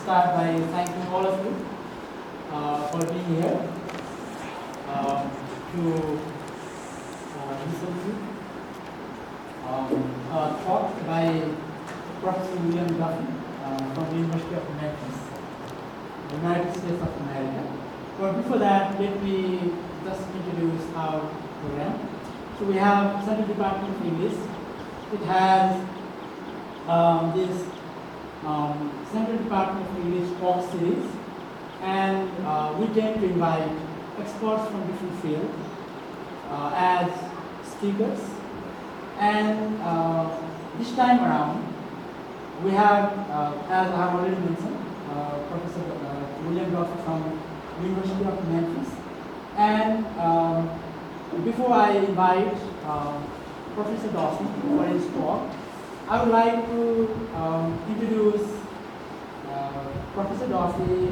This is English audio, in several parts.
start by thanking all of you for being here to listen to a talk by Professor William Duffy from the University of Memphis, United States of America. But before that, let me just introduce our program. So we have Central Department of English. It has this Central Department of English talk series, and we tend to invite experts from different fields as speakers. And this time around, we have, as I have already mentioned, Professor William Duffy from University of Memphis. And before I invite Professor Duffy for his talk, I would like to introduce Professor Duffy,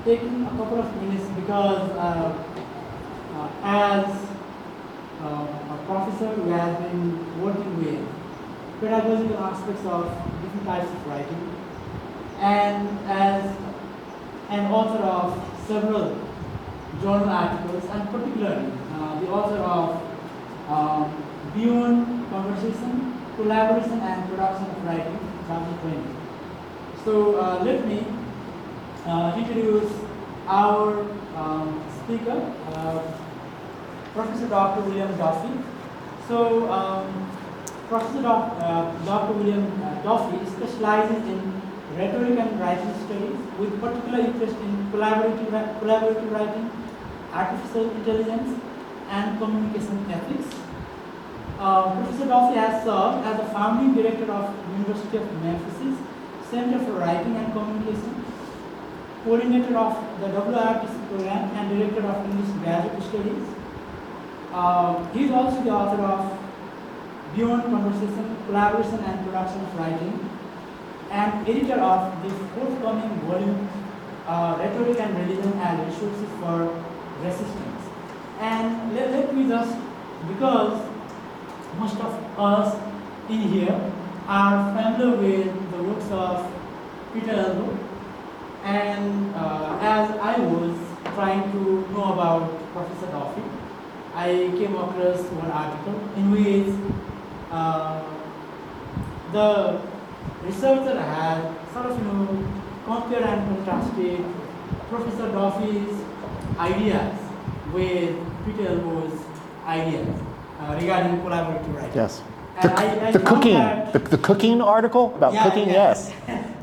taking a couple of minutes because as a professor who has been working with pedagogical aspects of different types of writing, and as an author of several journal articles, and particularly the author of Beyond Conversation, Collaboration and Production of Writing, 2020. So let me introduce our speaker, Professor Dr. William Duffy. So Professor Dr. William Duffy specializes in rhetoric and writing studies with particular interest in collaborative writing, artificial intelligence, and communication ethics. Professor Duffy has served as the founding director of University of Memphis Center for Writing and Communication, coordinator of the WRTC program, and director of English Graduate Studies. He is also the author of Beyond Conversation, Collaboration and Production of Writing, and editor of the forthcoming volume, Rhetoric and Religion as Resources for Resistance. And let me just, because most of us in here are familiar with the works of Peter Elbow, and as I was trying to know about Professor Duffy, I came across one article in which the researcher had sort of compared and contrasted Professor Duffy's ideas with Peter Elbow's ideas regarding collaborative writing. Yes. And The cooking article about cooking. Yes.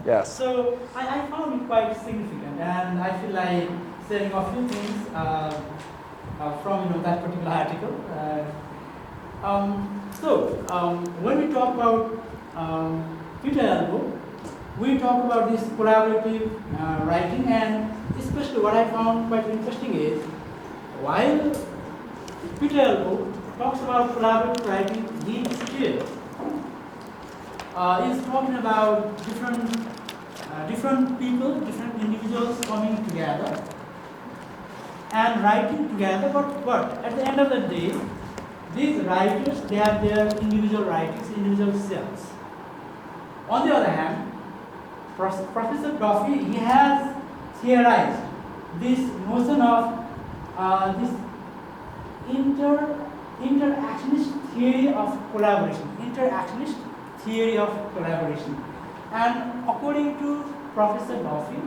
Yes. So I found it quite significant, and I feel like sharing a few things from that particular article. When we talk about Peter Elbow, we talk about this collaborative writing, and especially what I found quite interesting is while Peter Elbow talks about collaborative writing, he still is talking about different people, different individuals coming together and writing together, but at the end of the day, these writers, they have their individual writings, individual selves. On the other hand, Professor Duffy, he has theorized this notion of this interactionist theory of collaboration, And according to Professor Duffy,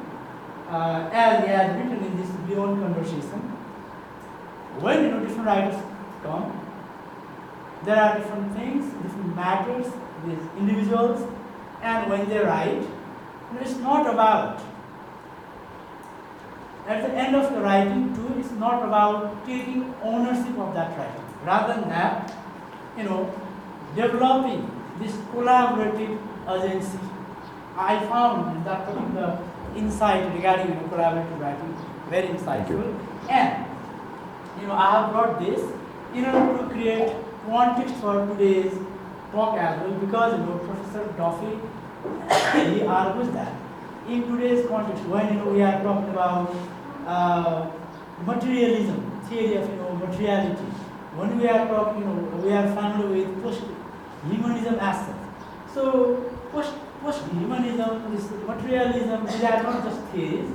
as he has written in this Beyond Conversation, when different writers come, there are different things, different matters, these individuals, and when they write, it's not about, at the end of the writing too, it's not about taking ownership of that writing. Rather than that, developing this collaborative agency. I found that particular insight regarding collaborative writing very insightful. And I have brought this in order to create context for today's talk as well, because Professor Duffy he argues that in today's context, when we are talking about materialism, theory of materiality, when we are talking, we are familiar with post-humanism aspect. So post-humanism, this materialism, these are not just theories,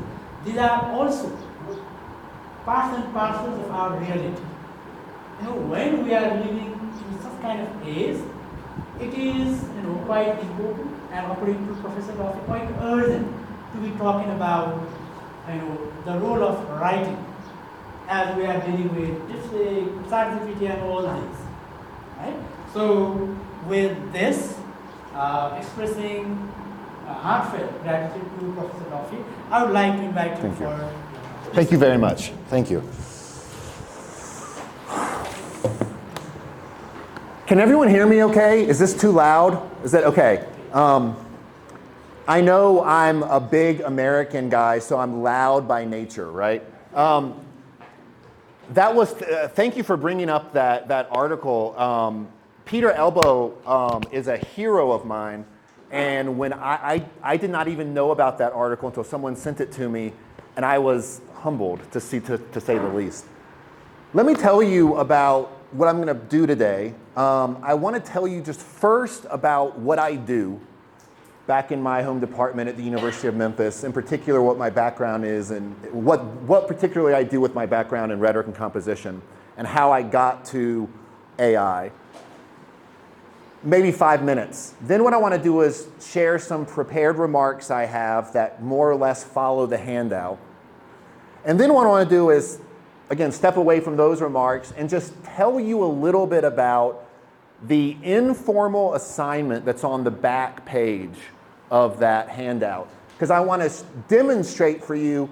these are also parts and parcels of our reality. When we are living in such kind of age, it is quite important and according to Professor Duffy, quite urgent to be talking about the role of writing as we are dealing with lipstick, ChatGPT and all this. Right? So with this, expressing heartfelt gratitude to Professor Duffy, I would like to invite you for... Thank you very much. Thank you. Can everyone hear me okay? Is this too loud? Is that okay? I know I'm a big American guy, so I'm loud by nature, right? Thank you for bringing up that article. Peter Elbow is a hero of mine, and when I did not even know about that article until someone sent it to me, and I was humbled to say the least. Let me tell you about what I'm going to do today. I want to tell you just first about what I do back in my home department at the University of Memphis, in particular what my background is and what particularly I do with my background in rhetoric and composition and how I got to AI. Maybe 5 minutes. Then what I want to do is share some prepared remarks I have that more or less follow the handout. And then what I want to do is, again, step away from those remarks and just tell you a little bit about the informal assignment that's on the back page of that handout. Because I want to demonstrate for you,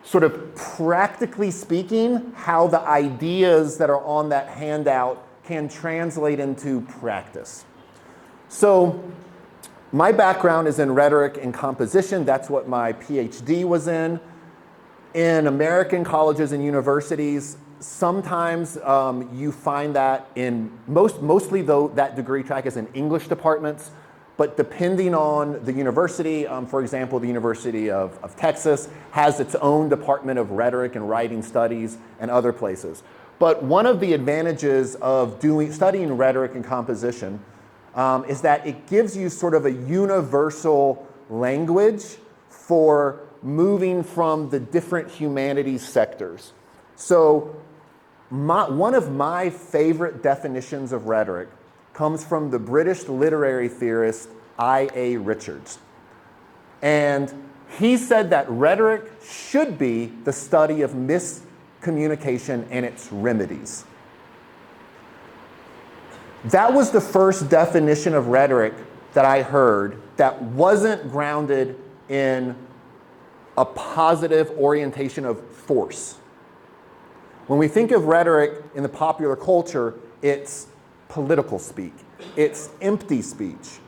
sort of practically speaking, how the ideas that are on that handout can translate into practice. So my background is in rhetoric and composition. That's what my PhD was in. In American colleges and universities, sometimes you find that in mostly though that degree track is in English departments, but depending on the university, for example, the University of Texas has its own department of rhetoric and writing studies and other places. But one of the advantages of studying rhetoric and composition is that it gives you sort of a universal language for moving from the different humanities sectors. So one of my favorite definitions of rhetoric comes from the British literary theorist I.A. Richards. And he said that rhetoric should be the study of miscommunication and its remedies. That was the first definition of rhetoric that I heard that wasn't grounded in a positive orientation of force. When we think of rhetoric in the popular culture, it's political speak. It's empty speech.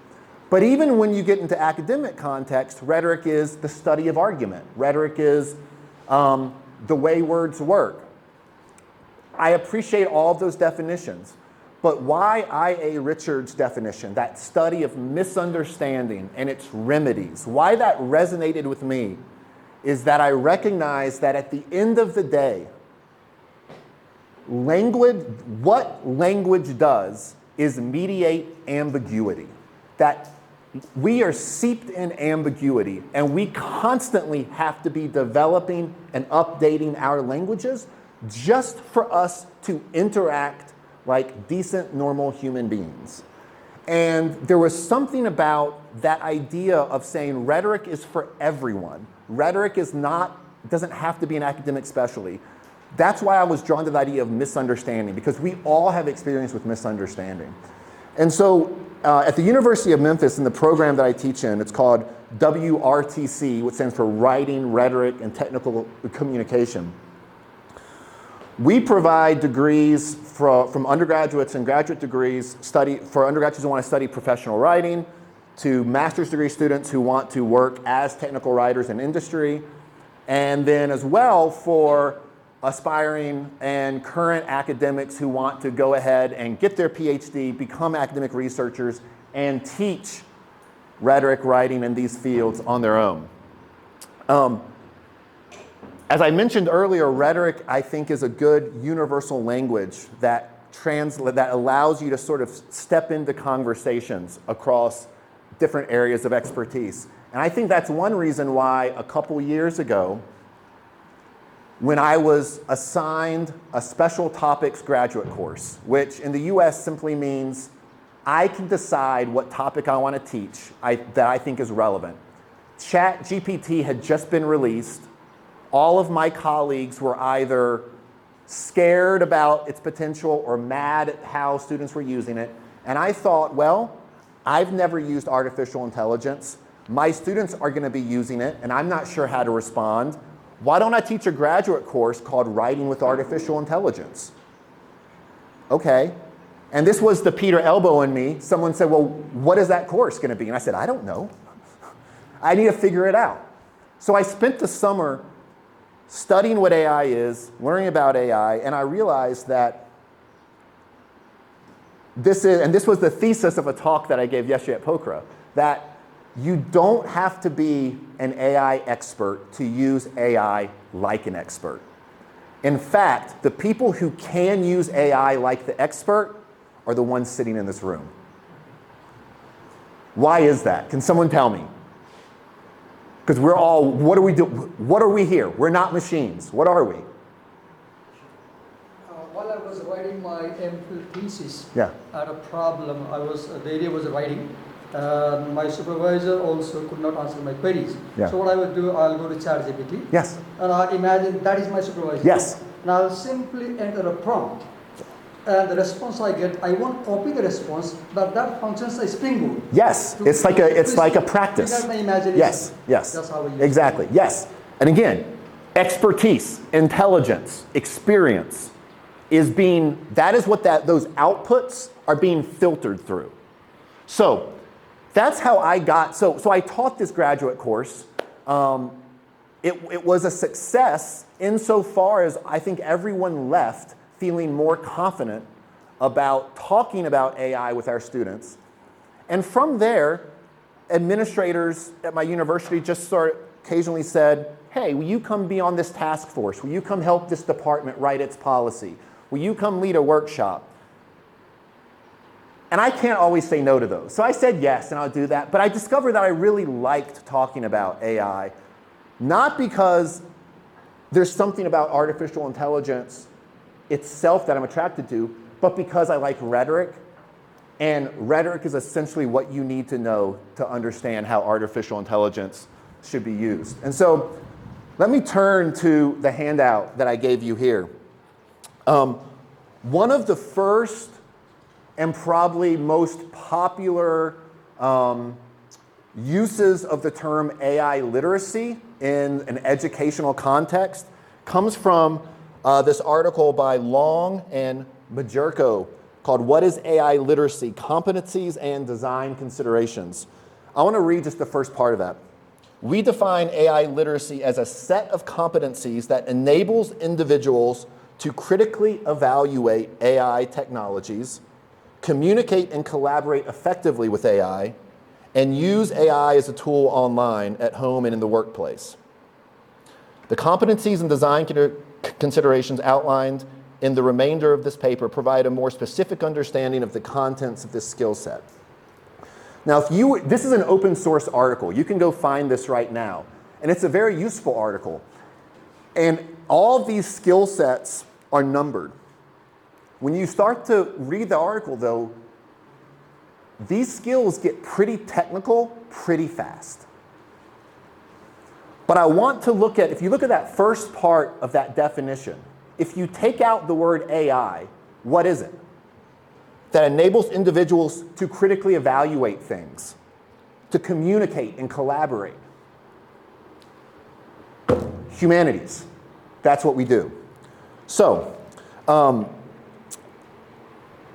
But even when you get into academic context, rhetoric is the study of argument. Rhetoric is the way words work. I appreciate all of those definitions. But why I.A. Richards' definition, that study of misunderstanding and its remedies, why that resonated with me is that I recognize that at the end of the day, what language does is mediate ambiguity. That we are steeped in ambiguity, and we constantly have to be developing and updating our languages just for us to interact like decent, normal human beings. And there was something about that idea of saying rhetoric is for everyone. Rhetoric doesn't have to be an academic specialty. That's why I was drawn to the idea of misunderstanding, because we all have experience with misunderstanding. And so at the University of Memphis, in the program that I teach in, it's called WRTC, which stands for Writing, Rhetoric, and Technical Communication. We provide degrees from undergraduates and graduate degrees for undergraduates who want to study professional writing, to master's degree students who want to work as technical writers in industry, and then as well for aspiring and current academics who want to go ahead and get their PhD, become academic researchers, and teach rhetoric, writing in these fields on their own. As I mentioned earlier, rhetoric, I think, is a good universal language that allows you to sort of step into conversations across different areas of expertise. And I think that's one reason why a couple years ago, when I was assigned a special topics graduate course, which in the US simply means I can decide what topic I want to teach that I think is relevant. ChatGPT had just been released. All of my colleagues were either scared about its potential or mad at how students were using it. And I thought, well, I've never used artificial intelligence. My students are going to be using it, and I'm not sure how to respond. Why don't I teach a graduate course called Writing with Artificial Intelligence? Okay. And this was the Peter Elbow in me. Someone said, well, what is that course going to be? And I said, I don't know. I need to figure it out. So I spent the summer studying what AI is, learning about AI, and I realized that this was the thesis of a talk that I gave yesterday at Pokhara, that you don't have to be an AI expert to use AI like an expert. In fact, the people who can use AI like the expert are the ones sitting in this room. Why is that? Can someone tell me? Because we're all, what do we do? What are we here? We're not machines. What are we? While I was writing my MPhil thesis, Yeah. I had a problem. The area was writing. My supervisor also could not answer my queries. Yeah. So what I would do, I'll go to ChatGPT. Yes. And I imagine that is my supervisor. Yes. And I'll simply enter a prompt. And the response I get, I won't copy the response, but that functions as springboard. Yes. It's like a practice. That's my imagination. Yes. Yes. That's how we use exactly. it. Yes. And again, expertise, intelligence, experience that is what those outputs are being filtered through. So that's how I got, so I taught this graduate course. It was a success insofar as I think everyone left feeling more confident about talking about AI with our students. And from there, administrators at my university just occasionally said, hey, will you come be on this task force? Will you come help this department write its policy? Will you come lead a workshop? And I can't always say no to those. So I said yes, and I'll do that. But I discovered that I really liked talking about AI, not because there's something about artificial intelligence itself that I'm attracted to, but because I like rhetoric. And rhetoric is essentially what you need to know to understand how artificial intelligence should be used. And so let me turn to the handout that I gave you here. One of the first and probably most popular uses of the term AI literacy in an educational context comes from this article by Long and Majurko called What is AI Literacy? Competencies and Design Considerations. I want to read just the first part of that. We define AI literacy as a set of competencies that enables individuals to critically evaluate AI technologies, communicate and collaborate effectively with AI, and use AI as a tool online, at home, and in the workplace. The competencies and design considerations outlined in the remainder of this paper provide a more specific understanding of the contents of this skill set. Now, this is an open source article. You can go find this right now. And it's a very useful article. And all of these skill sets are numbered. When you start to read the article, though, these skills get pretty technical pretty fast. But I want to look at, if you look at that first part of that definition, if you take out the word AI, what is it? That enables individuals to critically evaluate things, to communicate and collaborate. Humanities, that's what we do. So,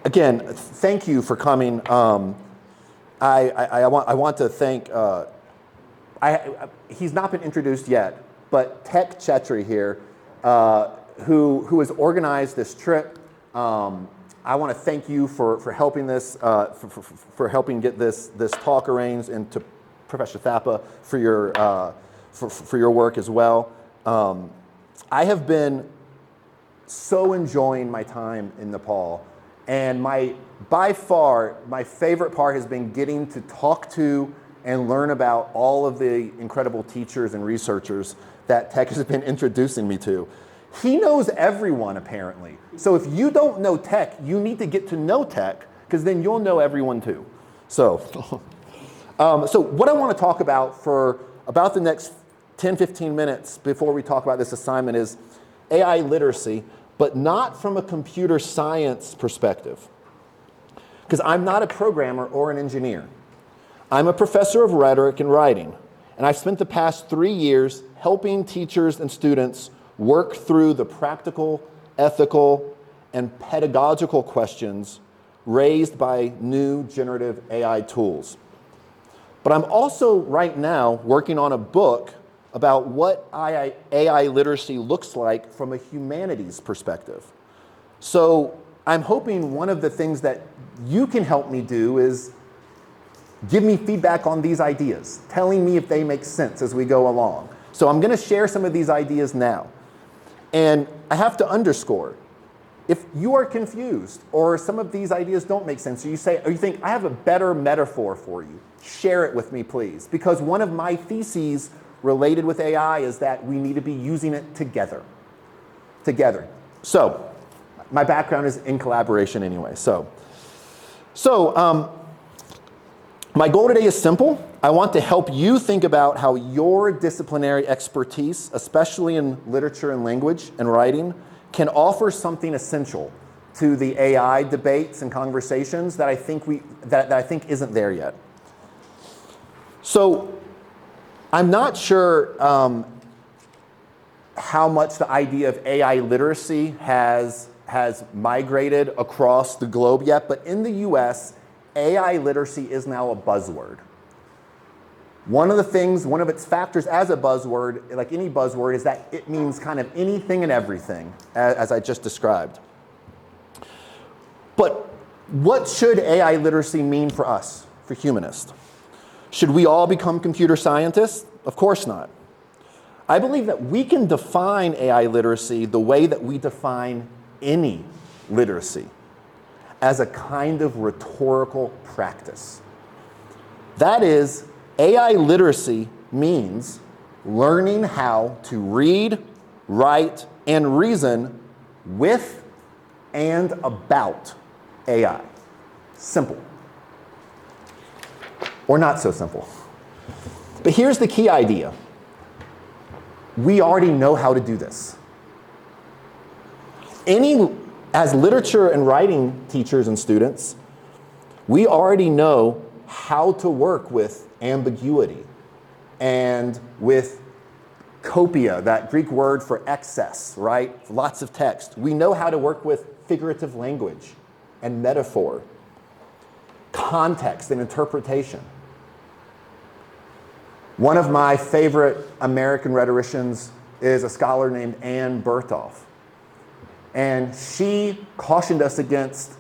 again, thank you for coming. I want to thank, he's not been introduced yet, but Tech Chetri here, who has organized this trip. I want to thank you for helping this, for helping get this talk arranged, and to Professor Thapa for your work as well. I have been so enjoying my time in Nepal, And by far, my favorite part has been getting to talk to and learn about all of the incredible teachers and researchers that Tech has been introducing me to. He knows everyone, apparently. So if you don't know Tech, you need to get to know Tech, because then you'll know everyone too. So, so what I want to talk about for about the next 10, 15 minutes before we talk about this assignment is AI literacy, but not from a computer science perspective. Because I'm not a programmer or an engineer. I'm a professor of rhetoric and writing, and I've spent the past 3 years helping teachers and students work through the practical, ethical, and pedagogical questions raised by new generative AI tools. But I'm also right now working on a book about what AI literacy looks like from a humanities perspective. So I'm hoping one of the things that you can help me do is give me feedback on these ideas, telling me if they make sense as we go along. So I'm going to share some of these ideas now. And I have to underscore, if you are confused or some of these ideas don't make sense, or you think, I have a better metaphor for you, share it with me, please. Because one of my theses related with AI is that we need to be using it together. So my background is in collaboration anyway. So my goal today is simple. I want to help you think about how your disciplinary expertise, especially in literature and language and writing, can offer something essential to the AI debates and conversations that I think isn't there yet. So I'm not sure how much the idea of AI literacy has migrated across the globe yet, but in the US, AI literacy is now a buzzword. One of its factors as a buzzword, like any buzzword, is that it means kind of anything and everything, as I just described. But what should AI literacy mean for us, for humanists? Should we all become computer scientists? Of course not. I believe that we can define AI literacy the way that we define any literacy, as a kind of rhetorical practice. That is, AI literacy means learning how to read, write, and reason with and about AI. Simple. Or not so simple. But here's the key idea. We already know how to do this. As literature and writing teachers and students, we already know how to work with ambiguity and with copia, that Greek word for excess, right? Lots of text. We know how to work with figurative language and metaphor, context and interpretation. One of my favorite American rhetoricians is a scholar named Anne Berthoff. And she cautioned us against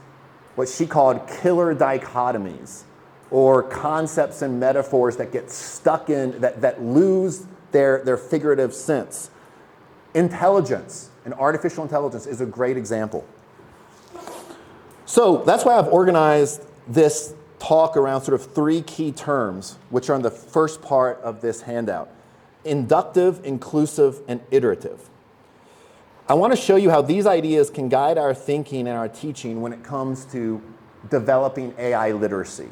what she called killer dichotomies, or concepts and metaphors that get stuck in, that lose their figurative sense. Intelligence and artificial intelligence is a great example. So that's why I've organized this talk around sort of 3 key terms, which are in the first part of this handout: inductive, inclusive, and iterative. I want to show you how these ideas can guide our thinking and our teaching when it comes to developing AI literacy.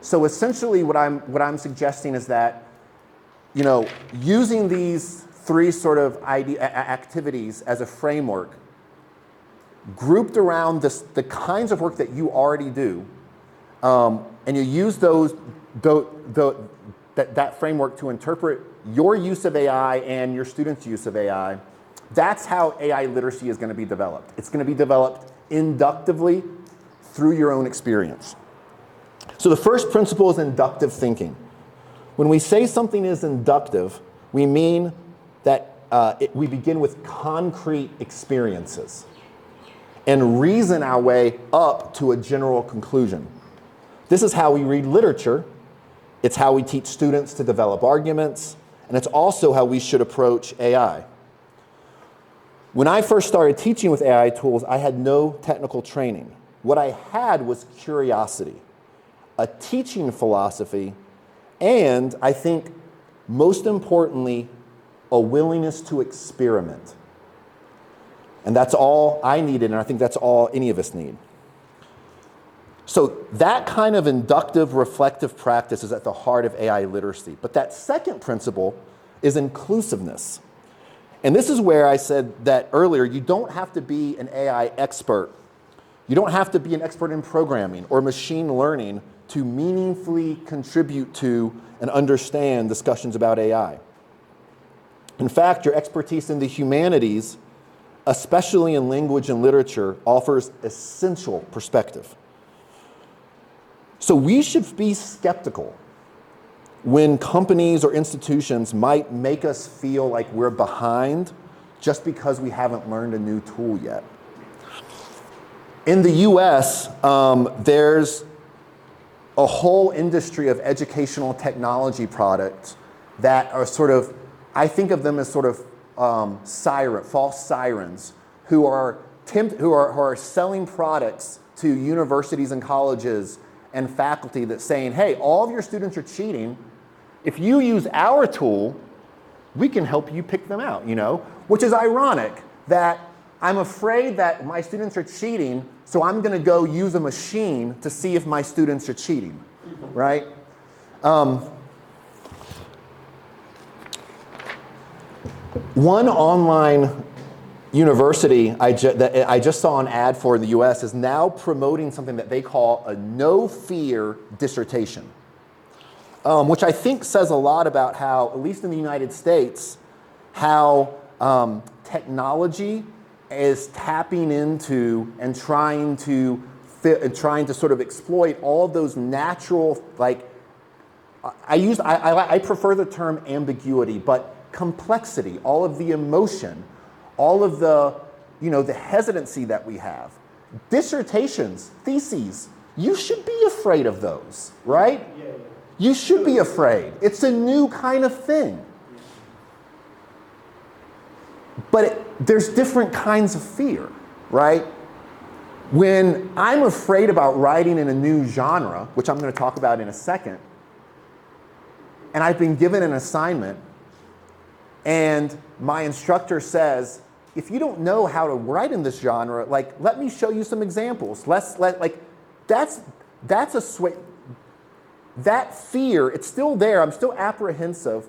So essentially what I'm suggesting is that, using these 3 sort of activities as a framework, grouped around the kinds of work that you already do, and you use that framework to interpret your use of AI and your students' use of AI, that's how AI literacy is going to be developed. It's going to be developed inductively through your own experience. So the first principle is inductive thinking. When we say something is inductive, we mean that we begin with concrete experiences and reason our way up to a general conclusion. This is how we read literature. It's how we teach students to develop arguments, and it's also how we should approach AI. When I first started teaching with AI tools, I had no technical training. What I had was curiosity, a teaching philosophy, and I think most importantly, a willingness to experiment. And that's all I needed, and I think that's all any of us need. So that kind of inductive, reflective practice is at the heart of AI literacy. But that second principle is inclusiveness. And this is where I said that earlier, you don't have to be an AI expert. You don't have to be an expert in programming or machine learning to meaningfully contribute to and understand discussions about AI. In fact, your expertise in the humanities, especially in language and literature, offers essential perspective. So we should be skeptical when companies or institutions might make us feel like we're behind just because we haven't learned a new tool yet. In the US, there's a whole industry of educational technology products that are sort of, I think of them as sort of false sirens who are selling products to universities and colleges and faculty that's saying, hey, all of your students are cheating. If you use our tool, we can help you pick them out, you know? Which is ironic that I'm afraid that my students are cheating, so I'm gonna go use a machine to see if my students are cheating, right? One online university that I just saw an ad for in the US is now promoting something that they call a no-fear dissertation, which I think says a lot about how, at least in the United States, how technology is tapping into and trying to sort of exploit all of those natural, like, I prefer the term ambiguity, but complexity, all of the emotion, all of the, the hesitancy that we have. Dissertations, theses, you should be afraid of those, right? Yeah. You should be afraid. It's a new kind of thing. But there's different kinds of fear, right? When I'm afraid about writing in a new genre, which I'm going to talk about in a second, and I've been given an assignment, and my instructor says, if you don't know how to write in this genre, like, let me show you some examples. That fear, it's still there. I'm still apprehensive,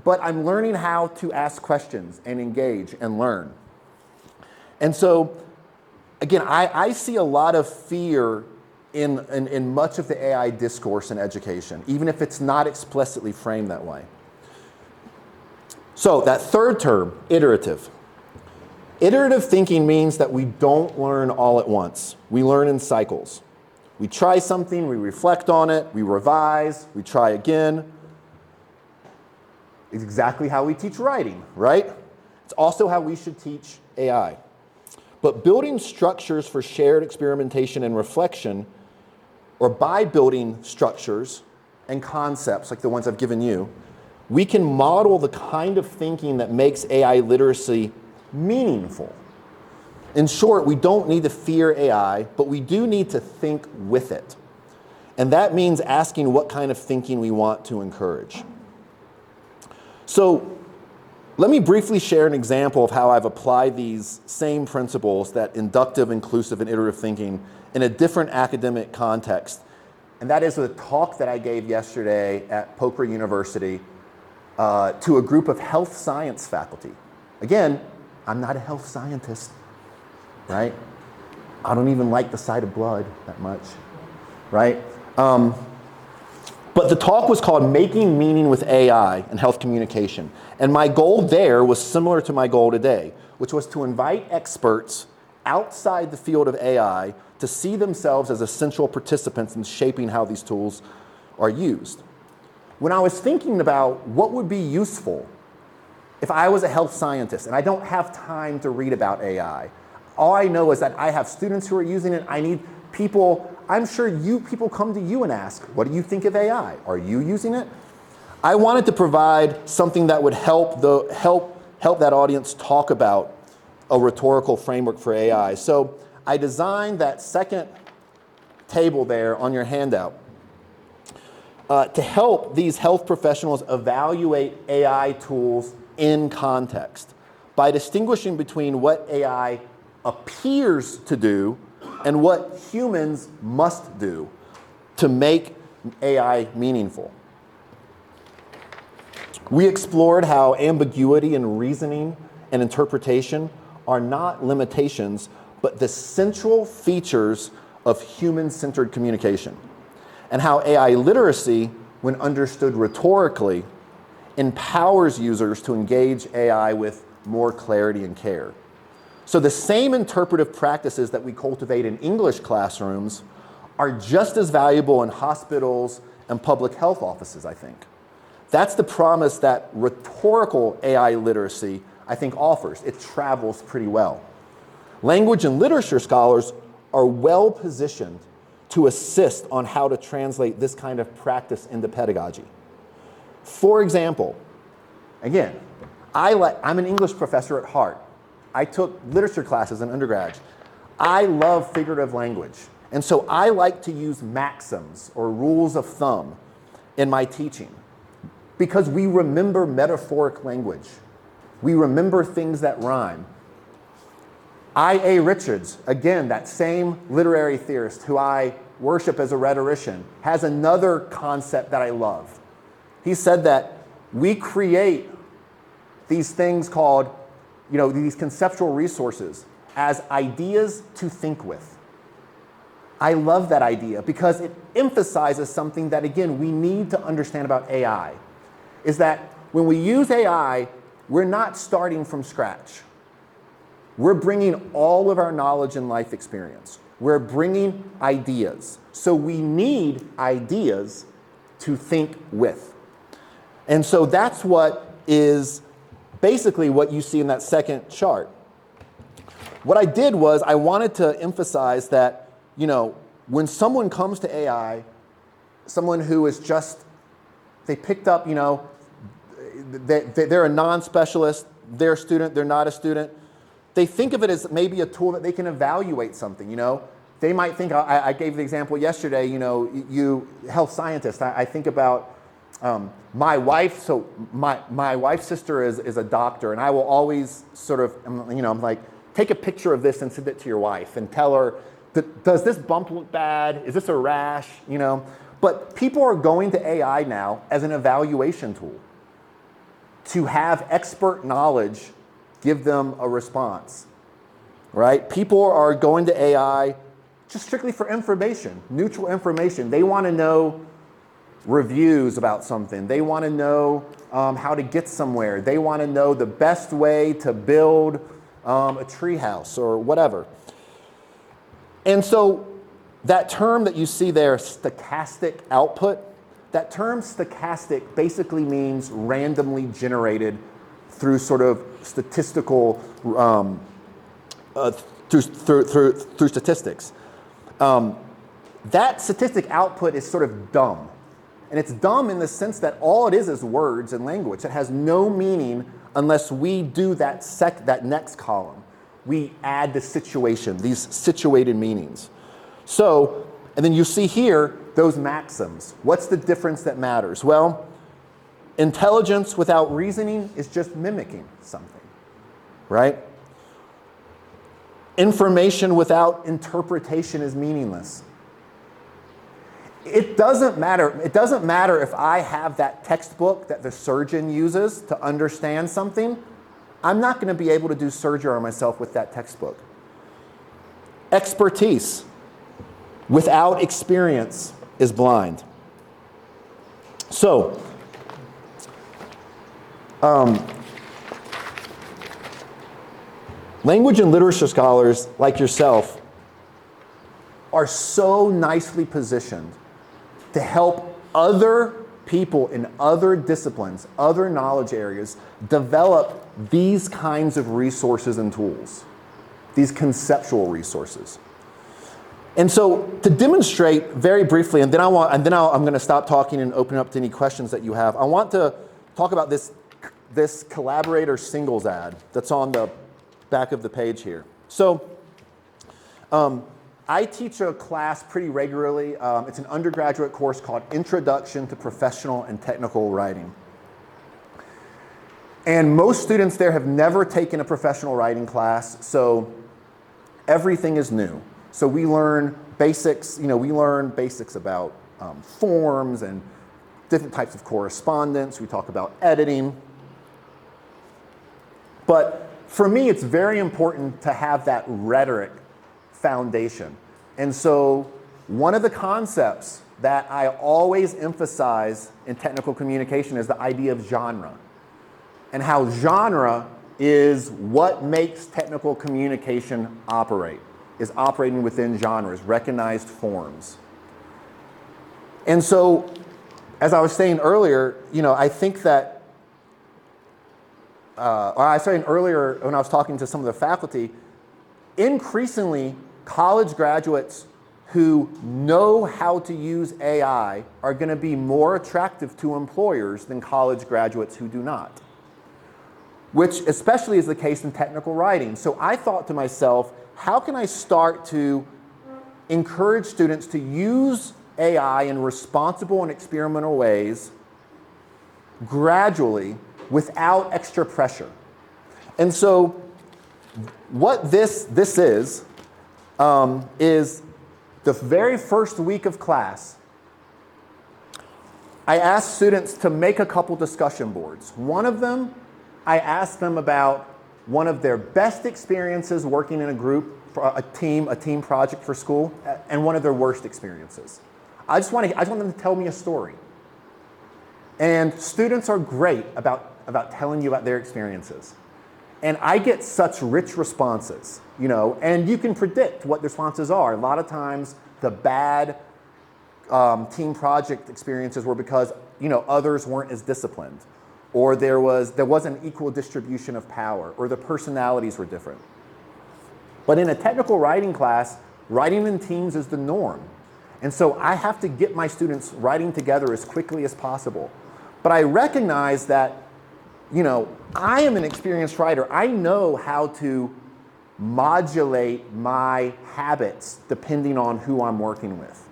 but I'm learning how to ask questions and engage and learn. And so, again, I see a lot of fear in much of the AI discourse in education, even if it's not explicitly framed that way. So that third term, iterative. Iterative thinking means that we don't learn all at once. We learn in cycles. We try something, we reflect on it, we revise, we try again. It's exactly how we teach writing, right? It's also how we should teach AI. But building structures for shared experimentation and reflection, or by building structures and concepts like the ones I've given you, we can model the kind of thinking that makes AI literacy meaningful. In short, we don't need to fear AI, but we do need to think with it. And that means asking what kind of thinking we want to encourage. So let me briefly share an example of how I've applied these same principles, that inductive, inclusive, and iterative thinking, in a different academic context. And that is a talk that I gave yesterday at Poker University to a group of health science faculty. Again, I'm not a health scientist, right? I don't even like the sight of blood that much, right? But the talk was called Making Meaning with AI and Health Communication. And my goal there was similar to my goal today, which was to invite experts outside the field of AI to see themselves as essential participants in shaping how these tools are used. When I was thinking about what would be useful if I was a health scientist and I don't have time to read about AI, all I know is that I have students who are using it. I need people, I'm sure people come to you and ask, what do you think of AI? Are you using it? I wanted to provide something that would help that audience talk about a rhetorical framework for AI. So I designed that second table there on your handout to help these health professionals evaluate AI tools in context by distinguishing between what AI appears to do and what humans must do to make AI meaningful. We explored how ambiguity in reasoning and interpretation are not limitations, but the central features of human-centered communication, and how AI literacy, when understood rhetorically, empowers users to engage AI with more clarity and care. So the same interpretive practices that we cultivate in English classrooms are just as valuable in hospitals and public health offices, I think. That's the promise that rhetorical AI literacy, I think, offers. It travels pretty well. Language and literature scholars are well positioned to assist on how to translate this kind of practice into pedagogy. For example, again, I'm an English professor at heart. I took literature classes in undergrad. I love figurative language. And so I like to use maxims or rules of thumb in my teaching because we remember metaphoric language. We remember things that rhyme. I.A. Richards, again, that same literary theorist who I worship as a rhetorician, has another concept that I love. He said that we create these things called, these conceptual resources as ideas to think with. I love that idea because it emphasizes something that, again, we need to understand about AI, is that when we use AI, we're not starting from scratch. We're bringing all of our knowledge and life experience. We're bringing ideas. So we need ideas to think with. And so that's what is basically what you see in that second chart. What I did was I wanted to emphasize that, when someone comes to AI, someone who is just, they picked up, they're a non-specialist, they're a student, they're not a student, they think of it as maybe a tool that they can evaluate something, They might think, I gave the example yesterday, you health scientist, I think about my wife, so my wife's sister is a doctor, and I will always sort of, I'm like, take a picture of this and send it to your wife and tell her, does this bump look bad? Is this a rash? But people are going to AI now as an evaluation tool to have expert knowledge give them a response, right? People are going to AI just strictly for information, neutral information. They want to know reviews about something. They want to know how to get somewhere. They want to know the best way to build a treehouse or whatever. And so that term that you see there, stochastic output, that term stochastic basically means randomly generated through sort of statistical, through statistics. That statistic output is sort of dumb. And it's dumb in the sense that all it is words and language. It has no meaning unless we do that next column. We add the situation, these situated meanings. So, and then you see here those maxims. What's the difference that matters? Well, intelligence without reasoning is just mimicking something, right? Information without interpretation is meaningless. It doesn't matter. It doesn't matter if I have that textbook that the surgeon uses to understand something. I'm not going to be able to do surgery on myself with that textbook. Expertise without experience is blind. So, language and literature scholars like yourself are so nicely positioned to help other people in other disciplines, other knowledge areas, develop these kinds of resources and tools, these conceptual resources. And so to demonstrate very briefly, I'm going to stop talking and open up to any questions that you have. I want to talk about this collaborator singles ad that's on the back of the page here. So I teach a class pretty regularly. It's an undergraduate course called Introduction to Professional and Technical Writing. And most students there have never taken a professional writing class, so everything is new. So we learn basics, we learn basics about forms and different types of correspondence. We talk about editing. But for me, it's very important to have that rhetoric foundation. And so one of the concepts that I always emphasize in technical communication is the idea of genre, and how genre is what makes technical communication operate, is operating within genres, recognized forms. And so, as I was saying earlier, I think that, or I was saying earlier when I was talking to some of the faculty, increasingly college graduates who know how to use AI are going to be more attractive to employers than college graduates who do not, which especially is the case in technical writing. So I thought to myself, how can I start to encourage students to use AI in responsible and experimental ways gradually without extra pressure? And so what this is the very first week of class, I asked students to make a couple discussion boards. One of them, I asked them about one of their best experiences working in a group, a team project for school, and one of their worst experiences. I just want them to tell me a story. And students are great about telling you about their experiences. And I get such rich responses, and you can predict what the responses are. A lot of times the bad team project experiences were because, others weren't as disciplined, or there was an equal distribution of power, or the personalities were different. But in a technical writing class, writing in teams is the norm. And so I have to get my students writing together as quickly as possible. But I recognize that, I am an experienced writer. I know how to modulate my habits depending on who I'm working with.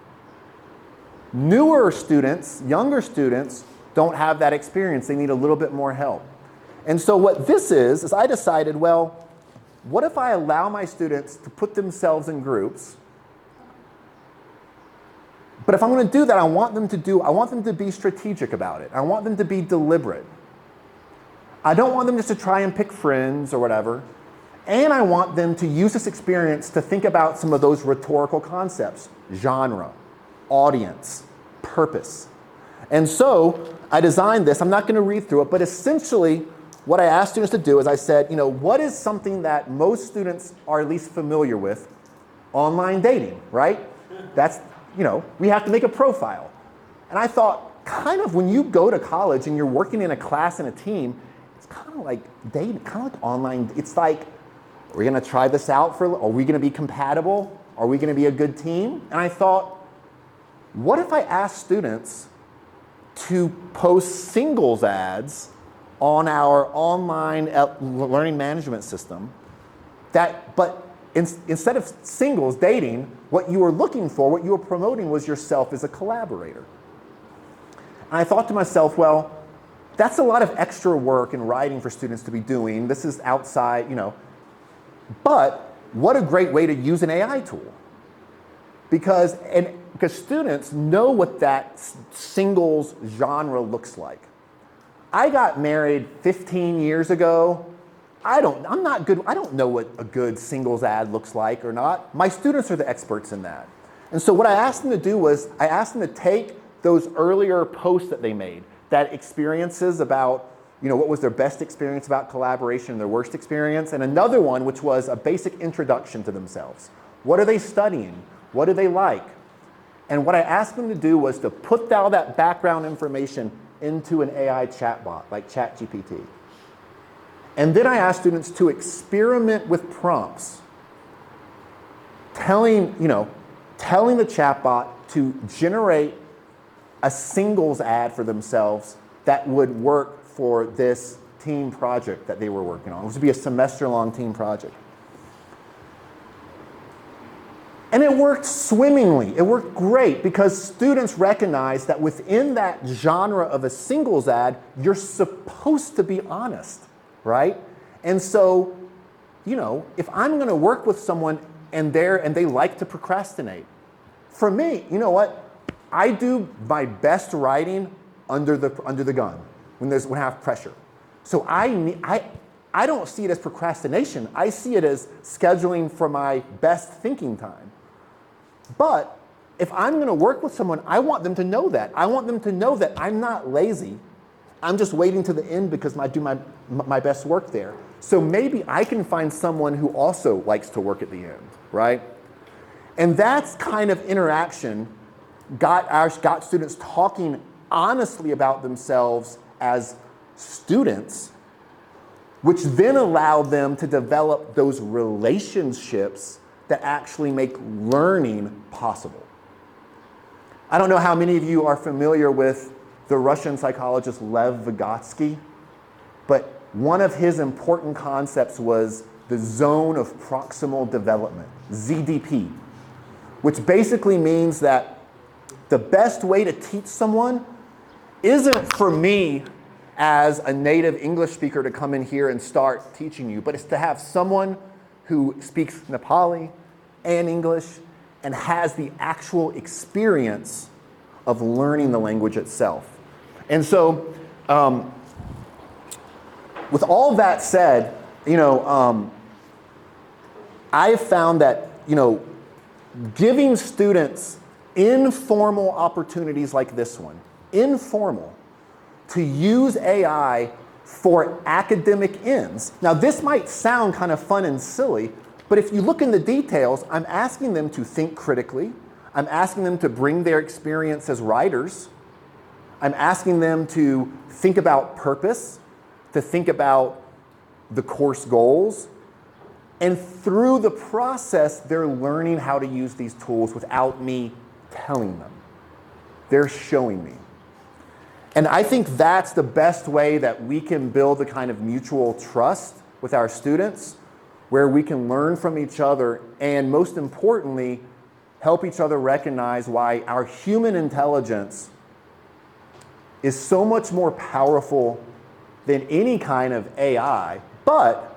Newer students, younger students, don't have that experience. They need a little bit more help. And so what this is I decided, well, what if I allow my students to put themselves in groups? But if I'm going to do that, I want them to be strategic about it. I want them to be deliberate. I don't want them just to try and pick friends or whatever. And I want them to use this experience to think about some of those rhetorical concepts: genre, audience, purpose. And so I designed this. I'm not going to read through it, but essentially what I asked students to do is I said, what is something that most students are at least familiar with? Online dating, right? That's, we have to make a profile. And I thought, kind of when you go to college and you're working in a class and a team, it's kind of like dating, kind of like online. It's like, are we going to try this out are we going to be compatible? Are we going to be a good team? And I thought, what if I asked students to post singles ads on our online learning management system but instead of singles dating, what you were looking for, what you were promoting was yourself as a collaborator. And I thought to myself, well, that's a lot of extra work and writing for students to be doing. This is outside, but what a great way to use an AI tool. Because students know what that singles genre looks like. I got married 15 years ago. I don't know what a good singles ad looks like or not. My students are the experts in that. And so what I asked them to do was I asked them to take those earlier posts that they made, that experiences about, what was their best experience about collaboration and their worst experience, and another one which was a basic introduction to themselves. What are they studying? What do they like? And what I asked them to do was to put all that background information into an AI chatbot like ChatGPT. And then I asked students to experiment with prompts, telling the chatbot to generate a singles ad for themselves that would work for this team project that they were working on. It was to be a semester-long team project. And it worked swimmingly. It worked great because students recognized that within that genre of a singles ad, you're supposed to be honest, right? And so, you know, if I'm going to work with someone and they like to procrastinate, for me, you know what? I do my best writing under the gun when I have pressure. So I don't see it as procrastination. I see it as scheduling for my best thinking time. But if I'm going to work with someone, I want them to know that. I want them to know that I'm not lazy. I'm just waiting to the end because I do my best work there. So maybe I can find someone who also likes to work at the end, right? And that's kind of interaction got students talking honestly about themselves as students, which then allowed them to develop those relationships that actually make learning possible. I don't know how many of you are familiar with the Russian psychologist Lev Vygotsky, but one of his important concepts was the zone of proximal development, ZDP, which basically means that the best way to teach someone isn't for me as a native English speaker to come in here and start teaching you, but it's to have someone who speaks Nepali and English and has the actual experience of learning the language itself. And so, with all that said, you know, I have found that, you know, giving students informal opportunities like this one, informal, to use AI for academic ends. Now, this might sound kind of fun and silly, but if you look in the details, I'm asking them to think critically. I'm asking them to bring their experience as writers. I'm asking them to think about purpose, to think about the course goals. And through the process, they're learning how to use these tools without me telling them. They're showing me. And I think that's the best way that we can build a kind of mutual trust with our students, where we can learn from each other and, most importantly, help each other recognize why our human intelligence is so much more powerful than any kind of AI, but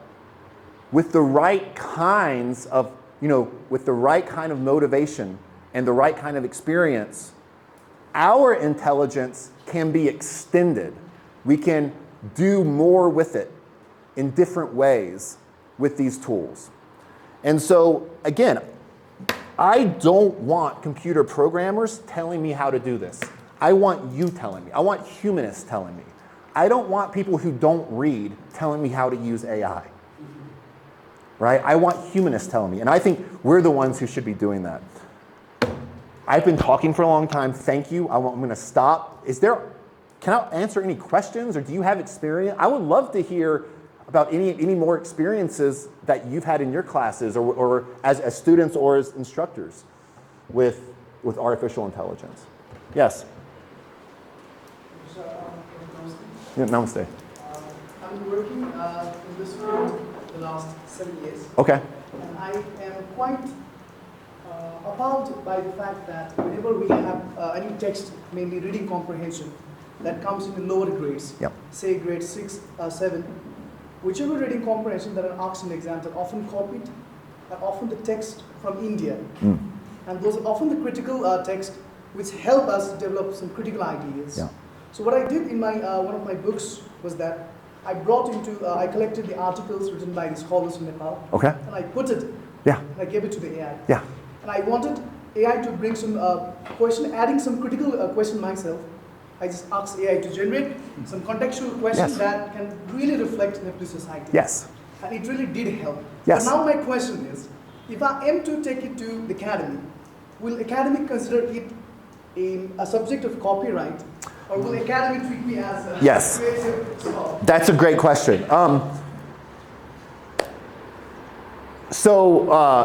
with the right kinds of, you know, with the right kind of motivation and the right kind of experience, our intelligence can be extended. We can do more with it in different ways with these tools. And so, again, I don't want computer programmers telling me how to do this. I want you telling me. I want humanists telling me. I don't want people who don't read telling me how to use AI. Right? I want humanists telling me. And I think we're the ones who should be doing that. I've been talking for a long time. Thank you. I'm going to stop. Can I answer any questions, or do you have experience? I would love to hear about any more experiences that you've had in your classes, or as students or as instructors with artificial intelligence. Yes? Yeah, namaste. I'm working in this field the last 7 years. Okay. And I am quite appalled by the fact that whenever we have any text, mainly reading comprehension, that comes in the lower grades, Yep. say grade 6, 7, whichever reading comprehension that are asked in the exams are often copied, are often the text from India. Mm. And those are often the critical texts which help us develop some critical ideas. Yeah. So what I did in my one of my books was that I collected the articles written by the scholars in Nepal, Okay. and I put it, Yeah. and I gave it to the AI. Yeah. And I wanted AI to bring some adding some critical question myself. I just asked AI to generate some contextual questions Yes. that can really reflect Nepalese society. Yes. And it really did help. Yes. So now my question is, if I am to take it to the academy, will academy consider it a subject of copyright, or will academy treat me as a Yes. creative scholar? That's a great question.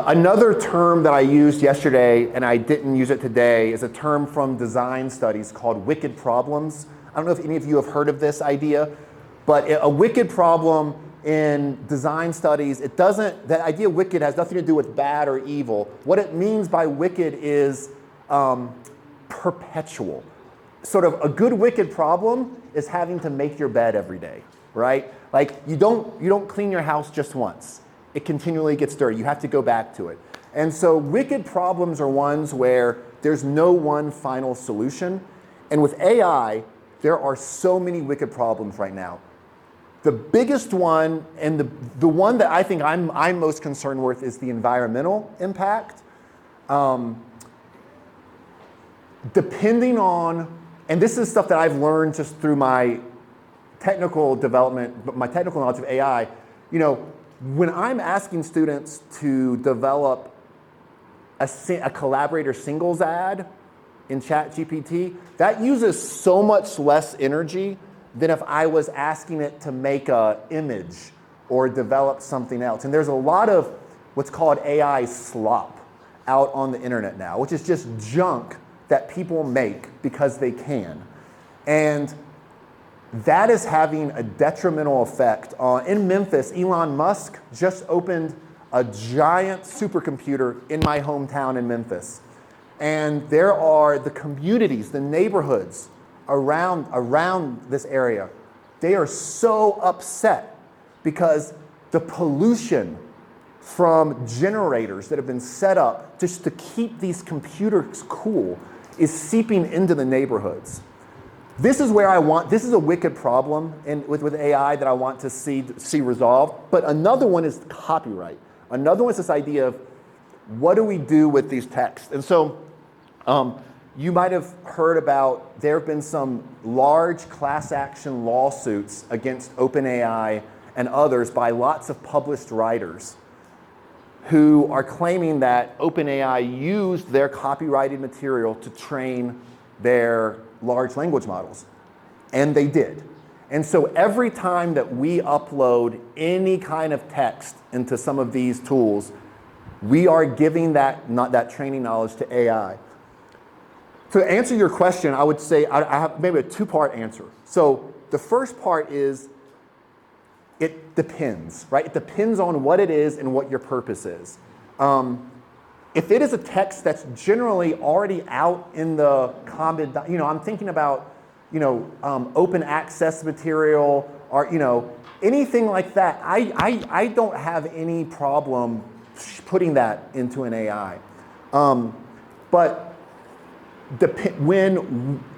Another term that I used yesterday, and I didn't use it today, is a term from design studies called wicked problems. I don't know if any of you have heard of this idea, but a wicked problem in design studies, it doesn't, the idea of wicked has nothing to do with bad or evil. What it means by wicked is perpetual. Sort of a good wicked problem is having to make your bed every day, right? Like you don't clean your house just once. It continually gets dirty. You have to go back to it. And so wicked problems are ones where there's no one final solution. And with AI, there are so many wicked problems right now. The biggest one, and the one that I think I'm most concerned with, is the environmental impact. Depending on, and this is stuff that I've learned just through my technical development, my technical knowledge of AI, you know, when I'm asking students to develop a collaborator singles ad in ChatGPT, that uses so much less energy than if I was asking it to make an image or develop something else. And there's a lot of what's called AI slop out on the internet now, which is just junk that people make because they can. And that is having a detrimental effect on, in Memphis, Elon Musk just opened a giant supercomputer in my hometown in Memphis. And there are the communities, the neighborhoods around this area. They are so upset because the pollution from generators that have been set up just to keep these computers cool is seeping into the neighborhoods. This is where this is a wicked problem with AI that I want to see resolved. But another one is copyright. Another one is this idea of what do we do with these texts? And so you might have heard about, there have been some large class action lawsuits against OpenAI and others by lots of published writers who are claiming that OpenAI used their copyrighted material to train their large language models. And they did. And so every time that we upload any kind of text into some of these tools, we are giving that training knowledge to AI. To answer your question, I would say I have maybe a two-part answer. So the first part is it depends, right? It depends on what it is and what your purpose is. If it is a text that's generally already out in the common, I'm thinking about, open access material or, anything like that. I don't have any problem putting that into an AI. But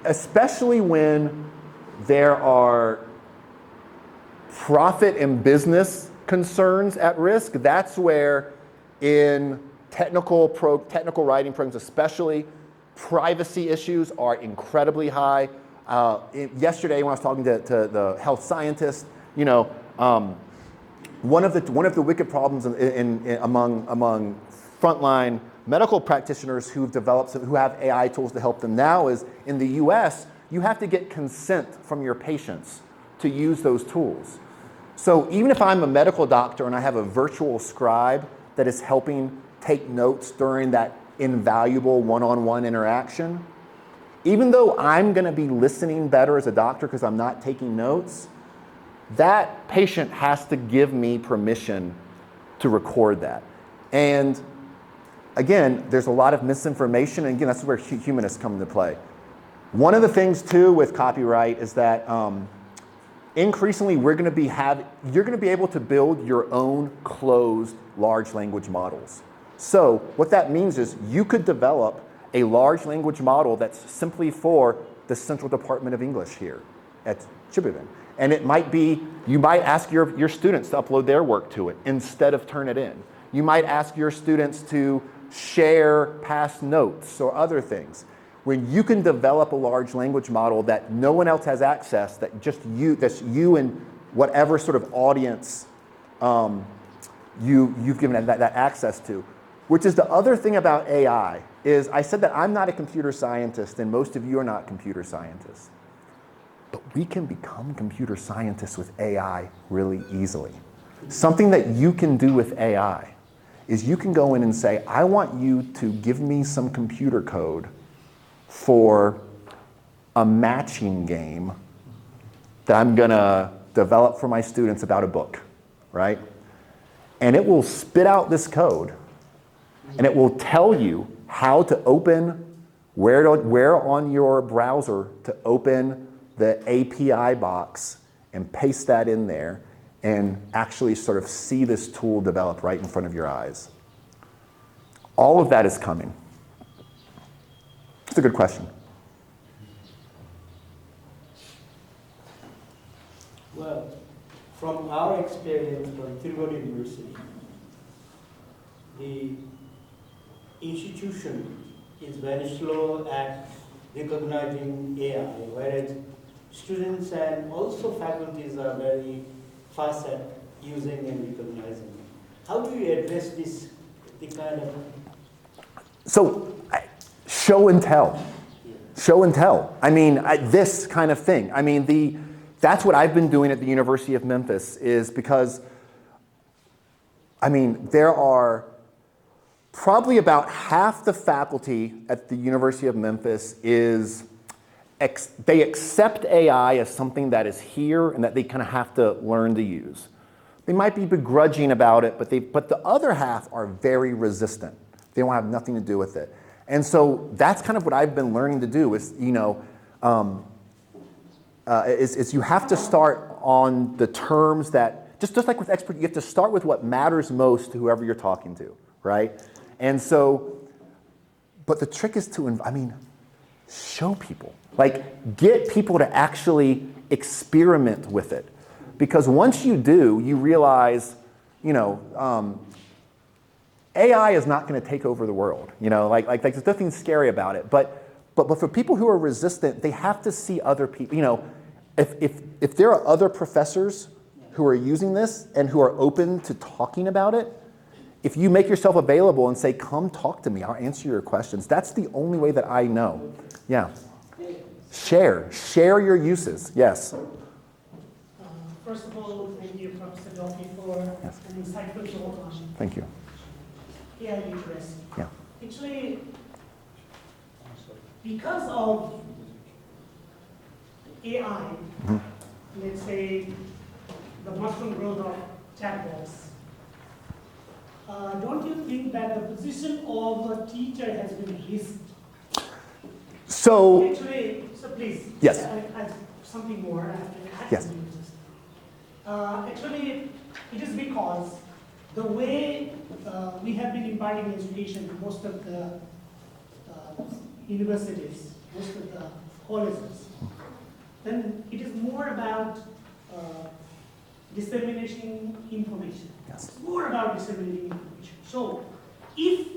especially when there are profit and business concerns at risk, that's where in technical writing programs especially, privacy issues are incredibly high. Yesterday when I was talking to the health scientist, one of the wicked problems among frontline medical practitioners who have AI tools to help them now is in the US, you have to get consent from your patients to use those tools. So even if I'm a medical doctor and I have a virtual scribe that is helping take notes during that invaluable one-on-one interaction, even though I'm going to be listening better as a doctor because I'm not taking notes, that patient has to give me permission to record that. And again, there's a lot of misinformation, and again, that's where humanists come into play. One of the things too with copyright is that increasingly you're going to be able to build your own closed large language models. So what that means is you could develop a large language model that's simply for the Central Department of English here at Tribhuvan. And it might be, you might ask your students to upload their work to it instead of turn it in. You might ask your students to share past notes or other things. When you can develop a large language model that no one else has access, that's you and whatever sort of audience you've given that access to. Which is the other thing about AI, is I said that I'm not a computer scientist and most of you are not computer scientists. But we can become computer scientists with AI really easily. Something that you can do with AI is you can go in and say, I want you to give me some computer code for a matching game that I'm gonna develop for my students about a book. right? And it will spit out this code, and it will tell you how to open, where on your browser to open the API box and paste that in there and actually sort of see this tool develop right in front of your eyes. All of that is coming. It's a good question. Well, from our experience from Tribhuvan University, the institution is very slow at recognizing AI, whereas students and also faculties are very fast at using and recognizing it. How do you address this, the kind of... So, show and tell. Show and tell. I mean, this kind of thing. I mean, that's what I've been doing at the University of Memphis, is because, I mean, there are probably about half the faculty at the University of Memphis they accept AI as something that is here and that they kind of have to learn to use. They might be begrudging about it, but the other half are very resistant. They don't have nothing to do with it. And so that's kind of what I've been learning to do is, you know, is you have to start on the terms that, just like with expert, you have to start with what matters most to whoever you're talking to, right? And so, but the trick is to, I mean, show people. Like, get people to actually experiment with it. Because once you do, you realize, you know, AI is not going to take over the world. You know, like there's nothing scary about it. But for people who are resistant, they have to see other people. You know, if there are other professors who are using this and who are open to talking about it, if you make yourself available and say, come talk to me, I'll answer your questions. That's the only way that I know. Yeah. Share your uses. Yes. First of all, thank you, Professor Duffy, for an insightful talk on Thank you. AI literacy. Yeah. Actually, because of AI, let's say the mushroom growth of chatbots, don't you think that the position of a teacher has been risked? So, Actually, so please. Yes. Something more after that. Yes. Actually, it is because the way we have been imparting education to most of the universities, most of the colleges, then it is more about disseminating information. Yes. It's more about disseminating information. So, if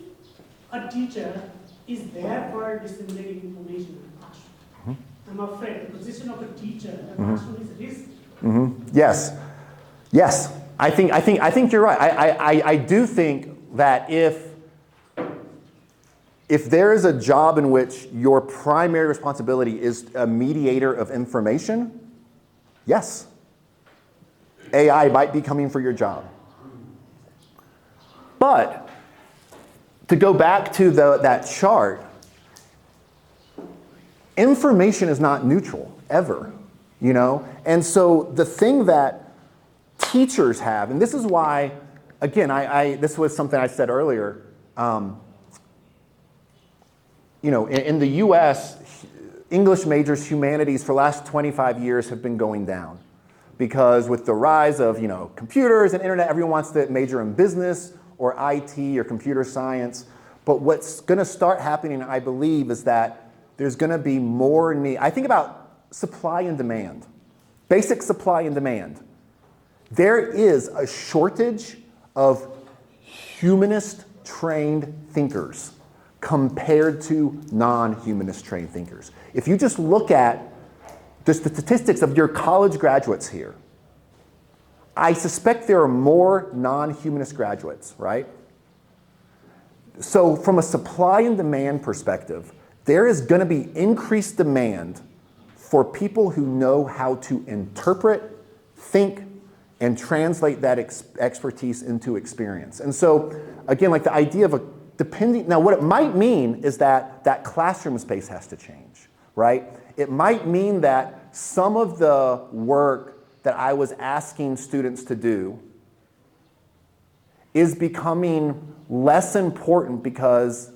a teacher is there for disseminating information in the classroom, I'm afraid the position of a teacher in the classroom is risked. Yes. Yes. I think you're right. I do think that if there is a job in which your primary responsibility is a mediator of information, yes, AI might be coming for your job. But to go back to that chart, information is not neutral, ever, you know? And so the thing that teachers have, and this is why, again, this was something I said earlier, you know, in the US, English majors, humanities, for the last 25 years have been going down. Because with the rise of, you know, computers and internet, everyone wants to major in business or IT or computer science. But what's going to start happening, I believe, is that there's going to be more need. I think about supply and demand, basic supply and demand. There is a shortage of humanist trained thinkers compared to non-humanist trained thinkers. If you just look at the statistics of your college graduates here, I suspect there are more non-humanist graduates, right? So from a supply and demand perspective, there is going to be increased demand for people who know how to interpret, think, and translate that expertise into experience. And so, again, like the idea of now what it might mean is that classroom space has to change, right? It might mean that some of the work that I was asking students to do is becoming less important because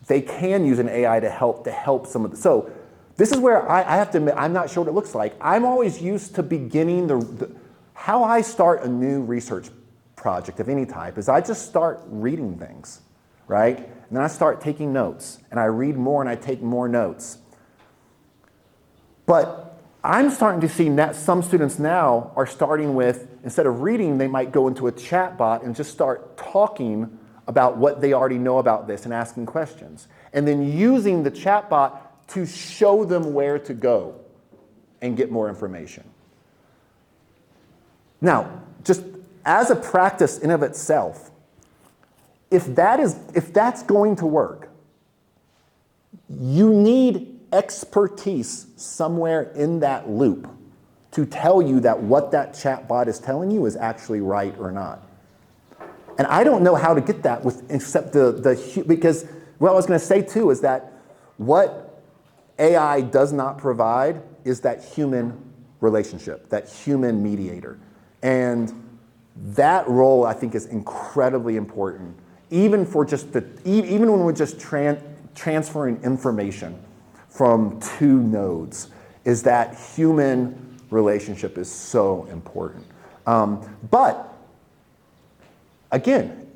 they can use an AI to help some of the, so this is where I have to admit, I'm not sure what it looks like. I'm always used to beginning how I start a new research project of any type is I just start reading things, right? And then I start taking notes, and I read more and I take more notes. But I'm starting to see that some students now are starting with, instead of reading, they might go into a chat bot and just start talking about what they already know about this and asking questions. And then using the chat bot to show them where to go and get more information. Now, just as a practice in of itself, if that's going to work, you need expertise somewhere in that loop to tell you that what that chatbot is telling you is actually right or not. And I don't know how to get that except because what I was going to say too is that what AI does not provide is that human relationship, that human mediator. And that role, I think, is incredibly important, even for just even when we're just transferring information from two nodes, is that human relationship is so important. But again,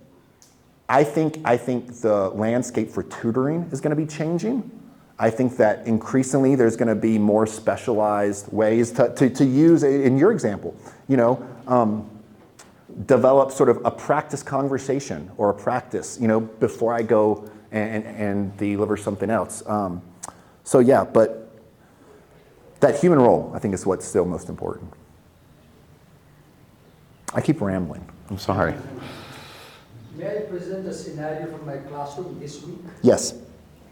I think the landscape for tutoring is going to be changing. I think that increasingly there's going to be more specialized ways to use, in your example, develop sort of a practice conversation or a practice, before I go and deliver something else. So yeah, but that human role, I think, is what's still most important. I keep rambling. I'm sorry. May I present a scenario from my classroom this week? Yes.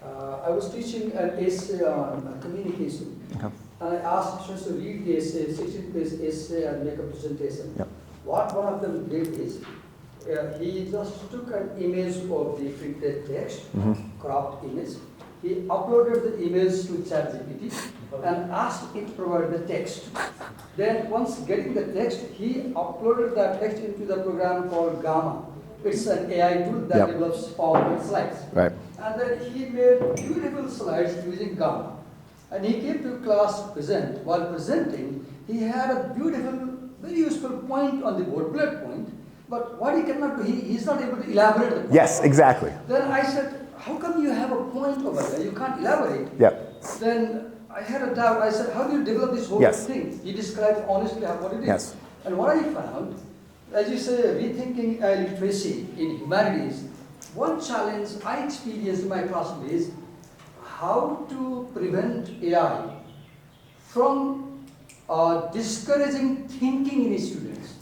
I was teaching an essay on communication. Okay. And I asked students to read the essay, 16-page essay, and make a presentation. Yep. What one of them did is, he just took an image of the printed text, cropped image. He uploaded the image to ChatGPT and asked it to provide the text. Then once getting the text, he uploaded that text into the program called Gamma. It's an AI tool that develops PowerPoint slides. Right. And then he made beautiful slides using Gamma. And he came to class to present. While presenting, he had a beautiful, very useful point on the board, bullet point. But what he cannot do, he's not able to elaborate the point. Yes, exactly. Then I said, how come you have a point over there? You can't elaborate. Yep. Then I had a doubt. I said, how do you develop this whole thing? He described honestly what it is. Yes. And what I found, as you say, rethinking literacy in humanities, one challenge I experienced in my classroom is how to prevent AI from discouraging thinking in his students.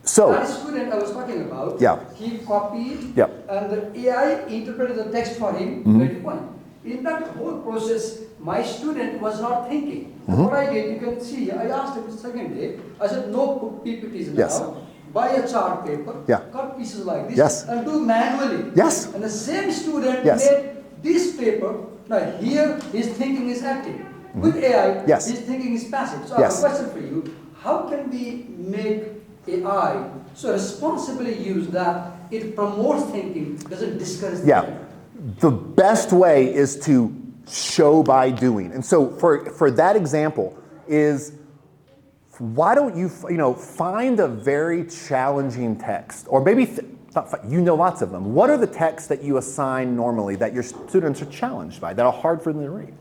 So, that student I was talking about, he copied, and the AI interpreted the text for him, made a point. In that whole process, my student was not thinking. What I did, you can see, I asked him the second day, I said, no put PPTs now. Buy a chart paper, cut pieces like this, and do manually. And the same student made this paper. Now here, his thinking is active. With AI, his thinking is passive. So I have a question for you. How can we make AI so responsibly used that it promotes thinking, doesn't discourage thinking? The best way is to show by doing. And so for that example is, why don't you find a very challenging text, or maybe lots of them. What are the texts that you assign normally that your students are challenged by, that are hard for them to read?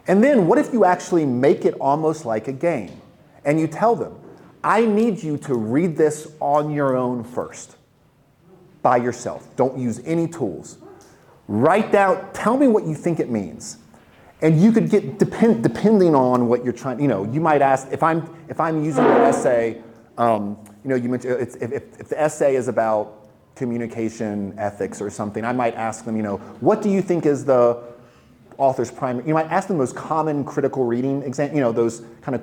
And then what if you actually make it almost like a game, and you tell them, I need you to read this on your own first, by yourself. Don't use any tools. Write down, tell me what you think it means. And you could get, depending on what you're trying, you might ask, if I'm using an essay, you mentioned, if the essay is about communication ethics or something, I might ask them, what do you think is the author's primary, you might ask them those common critical reading exam, those kind of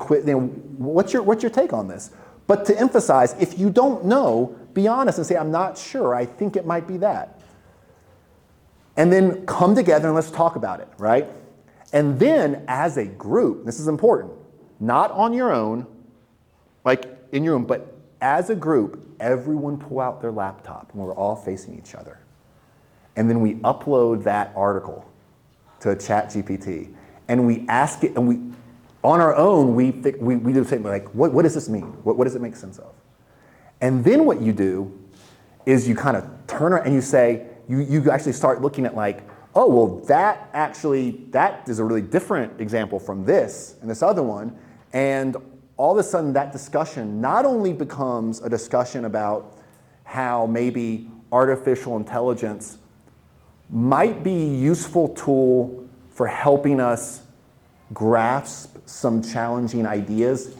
what's your take on this? But to emphasize, if you don't know, be honest and say, I'm not sure, I think it might be that. And then come together and let's talk about it, right? And then as a group, this is important, not on your own, like in your room, but as a group, everyone pull out their laptop and we're all facing each other. And then we upload that article to ChatGPT and we ask it, and we, on our own, we do the same, like, what does this mean? What does it make sense of? And then what you do is you kind of turn around and you say, you actually start looking at like, oh, well, that is a really different example from this and this other one. And all of a sudden that discussion not only becomes a discussion about how maybe artificial intelligence might be a useful tool for helping us grasp some challenging ideas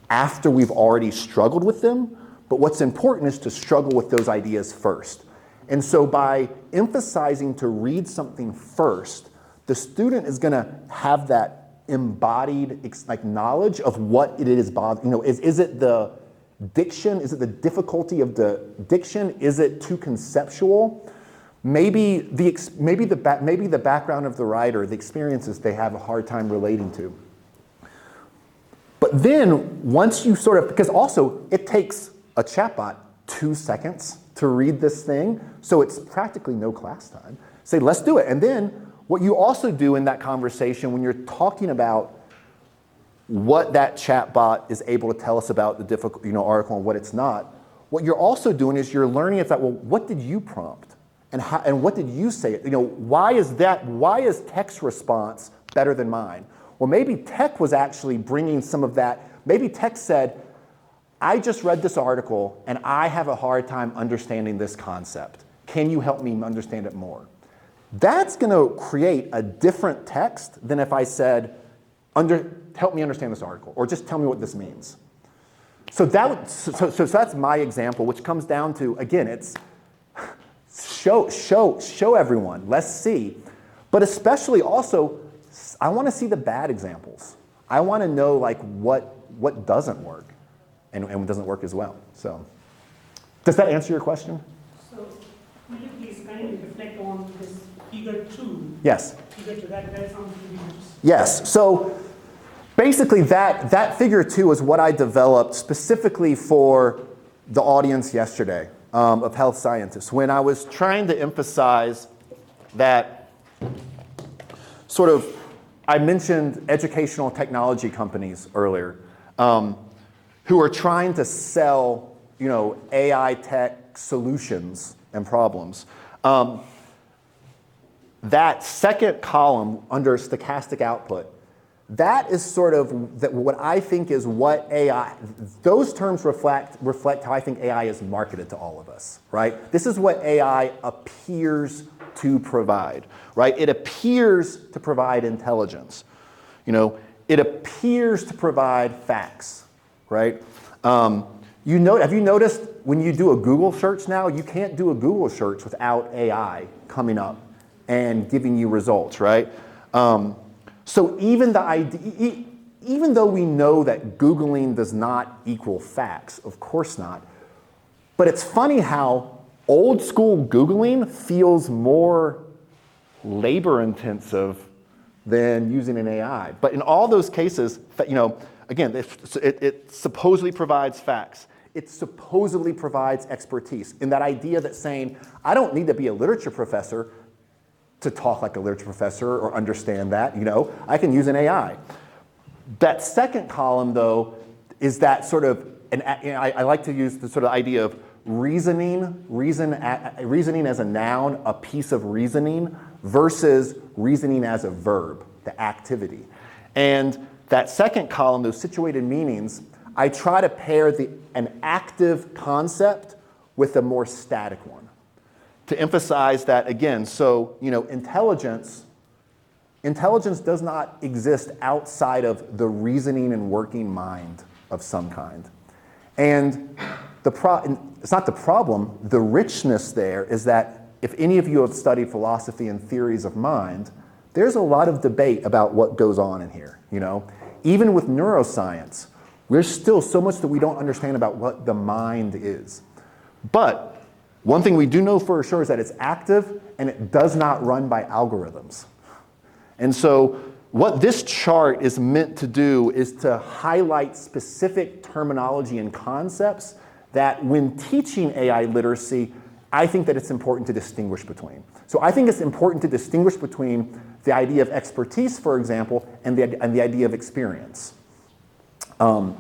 after we've already struggled with them, but what's important is to struggle with those ideas first. And so by emphasizing to read something first, the student is going to have that embodied like knowledge of what it is bothering. You know, is it the diction? Is it the difficulty of the diction? Is it too conceptual? Maybe the background of the writer, the experiences they have a hard time relating to. But then once you sort of, because also it takes a chatbot 2 seconds to read this thing, so it's practically no class time. Say, let's do it. And then what you also do in that conversation when you're talking about what that chatbot is able to tell us about the difficult, article and what it's not, what you're also doing is you're learning it's like, well, what did you prompt? And what did you say? Why is Tech's response better than mine? Well, maybe Tech was actually bringing some of that. Maybe Tech said, I just read this article and I have a hard time understanding this concept. Can you help me understand it more? That's going to create a different text than if I said, help me understand this article, or just tell me what this means. So that's my example, which comes down to, again, it's show everyone, let's see. But especially also, I want to see the bad examples. I want to know like what doesn't work and what doesn't work as well. So does that answer your question? So will you please kindly reflect on this figure 2? Yes. Figure 2, that sounds really interesting. Yes, so basically that figure 2 is what I developed specifically for the audience yesterday of health scientists, when I was trying to emphasize that sort of, I mentioned educational technology companies earlier, who are trying to sell, AI tech solutions and problems. That second column under stochastic output, that is sort of what I think is what AI, those terms reflect how I think AI is marketed to all of us, right? This is what AI appears to provide, right? It appears to provide intelligence. It appears to provide facts, right? Have you noticed when you do a Google search now, you can't do a Google search without AI coming up and giving you results, right? So even though we know that Googling does not equal facts, of course not, but it's funny how old school Googling feels more labor intensive than using an AI. But in all those cases, again, it supposedly provides facts. It supposedly provides expertise. In that idea that saying, I don't need to be a literature professor to talk like a literature professor or understand that, I can use an AI. That second column, though, is that sort of, I like to use the sort of idea of reasoning as a noun, a piece of reasoning, versus reasoning as a verb, the activity. And that second column, those situated meanings, I try to pair an active concept with a more static one, to emphasize that again. So, intelligence does not exist outside of the reasoning and working mind of some kind. And it's not the problem. The richness there is that if any of you have studied philosophy and theories of mind, there's a lot of debate about what goes on in here. Even with neuroscience, there's still so much that we don't understand about what the mind is. But one thing we do know for sure is that it's active and it does not run by algorithms. And so what this chart is meant to do is to highlight specific terminology and concepts that when teaching AI literacy, I think that it's important to distinguish between. So I think it's important to distinguish between the idea of expertise, for example, and the idea of experience. Again,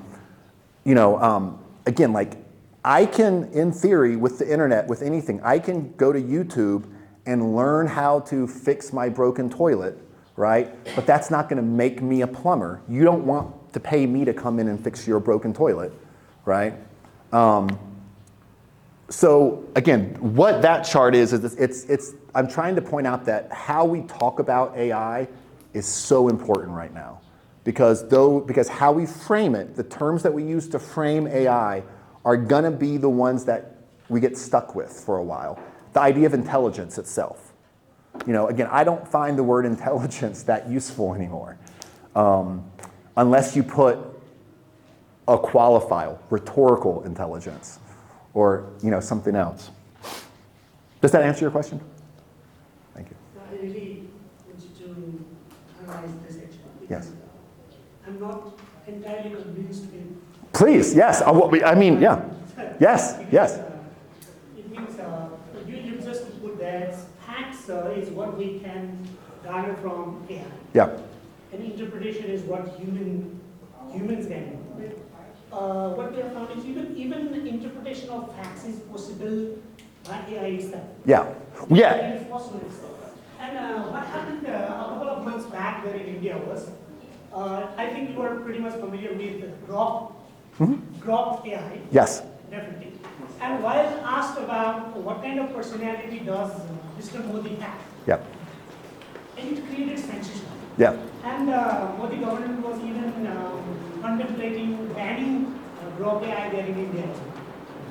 like I can, in theory, with the internet, with anything, I can go to YouTube and learn how to fix my broken toilet, right? But that's not gonna make me a plumber. You don't want to pay me to come in and fix your broken toilet, right? So again, what that chart is I'm trying to point out that how we talk about AI is so important right now. Because how we frame it, the terms that we use to frame AI are gonna be the ones that we get stuck with for a while. The idea of intelligence itself. Again, I don't find the word intelligence that useful anymore. Unless you put a qualifier, rhetorical intelligence, or something else. Does that answer your question? Thank you. I really want you to analyze this actually. Yes. I'm not entirely convinced with. Please, yes. I mean, yeah. Yes, yes. It means you just put that facts is what we can garner from AI. Yeah. And interpretation is what humans can do. What we have found is even interpretation of facts is possible by AI itself. Yeah. Yeah. It is possible itself. And what happened a couple of months back there in India was, I think you are pretty much familiar with Grok AI. Yes. Definitely. And while asked about what kind of personality does Mr. Modi have, Yeah. and it created censorship. Yeah. And Modi government was even contemplating banning Grok AI there in India.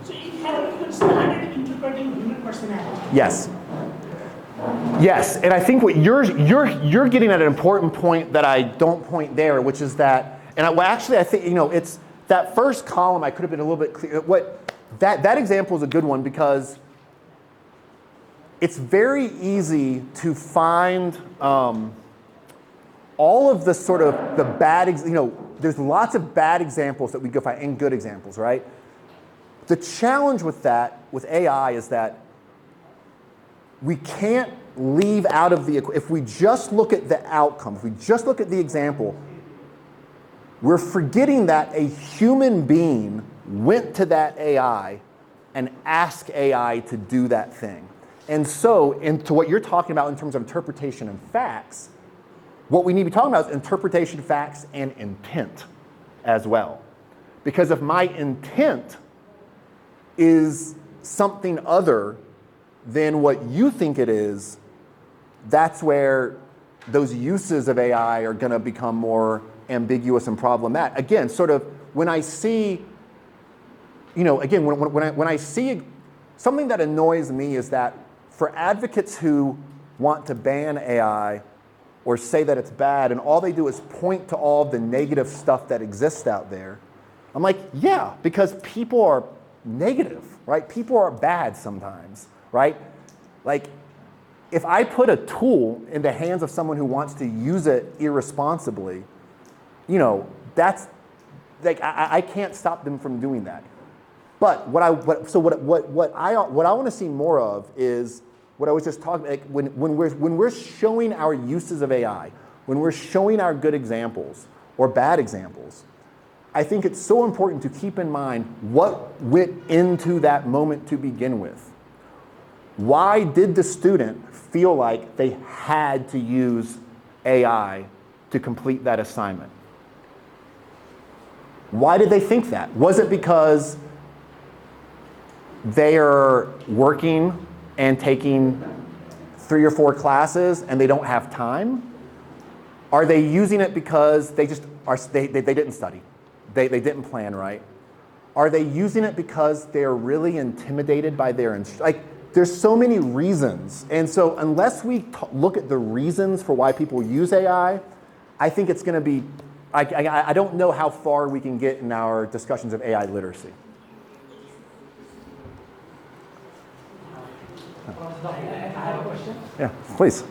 So it had even started interpreting human personality. Yes. Yes, and I think what you're getting at an important point that I don't point there, which is that, and I think it's that first column. I could have been a little bit clear. That example is a good one because it's very easy to find all of the sort of the bad. There's lots of bad examples that we go find and good examples, right? The challenge with AI is that we can't leave out of if we just look at the outcome, if we just look at the example, we're forgetting that a human being went to that AI and asked AI to do that thing. And so, into what you're talking about in terms of interpretation and facts, what we need to be talking about is interpretation, facts, and intent as well. Because if my intent is something other than what you think it is, that's where those uses of AI are going to become more ambiguous and problematic. Again, sort of when I see, again, when I see something that annoys me is that for advocates who want to ban AI or say that it's bad and all they do is point to all the negative stuff that exists out there, I'm like, yeah, because people are negative, right? People are bad sometimes, right? Like, if I put a tool in the hands of someone who wants to use it irresponsibly, that's like I can't stop them from doing that. But what I want to see more of is what I was just talking about. Like when we're showing our uses of AI, when we're showing our good examples or bad examples, I think it's so important to keep in mind what went into that moment to begin with. Why did the student feel like they had to use AI to complete that assignment? Why did they think that? Was it because they are working and taking 3 or 4 classes and they don't have time? Are they using it because they didn't study? They didn't plan right? Are they using it because they're really intimidated by their instructor? There's so many reasons. And so unless we look at the reasons for why people use AI, I think it's going to be, I don't know how far we can get in our discussions of AI literacy. I have a question. Yeah, please.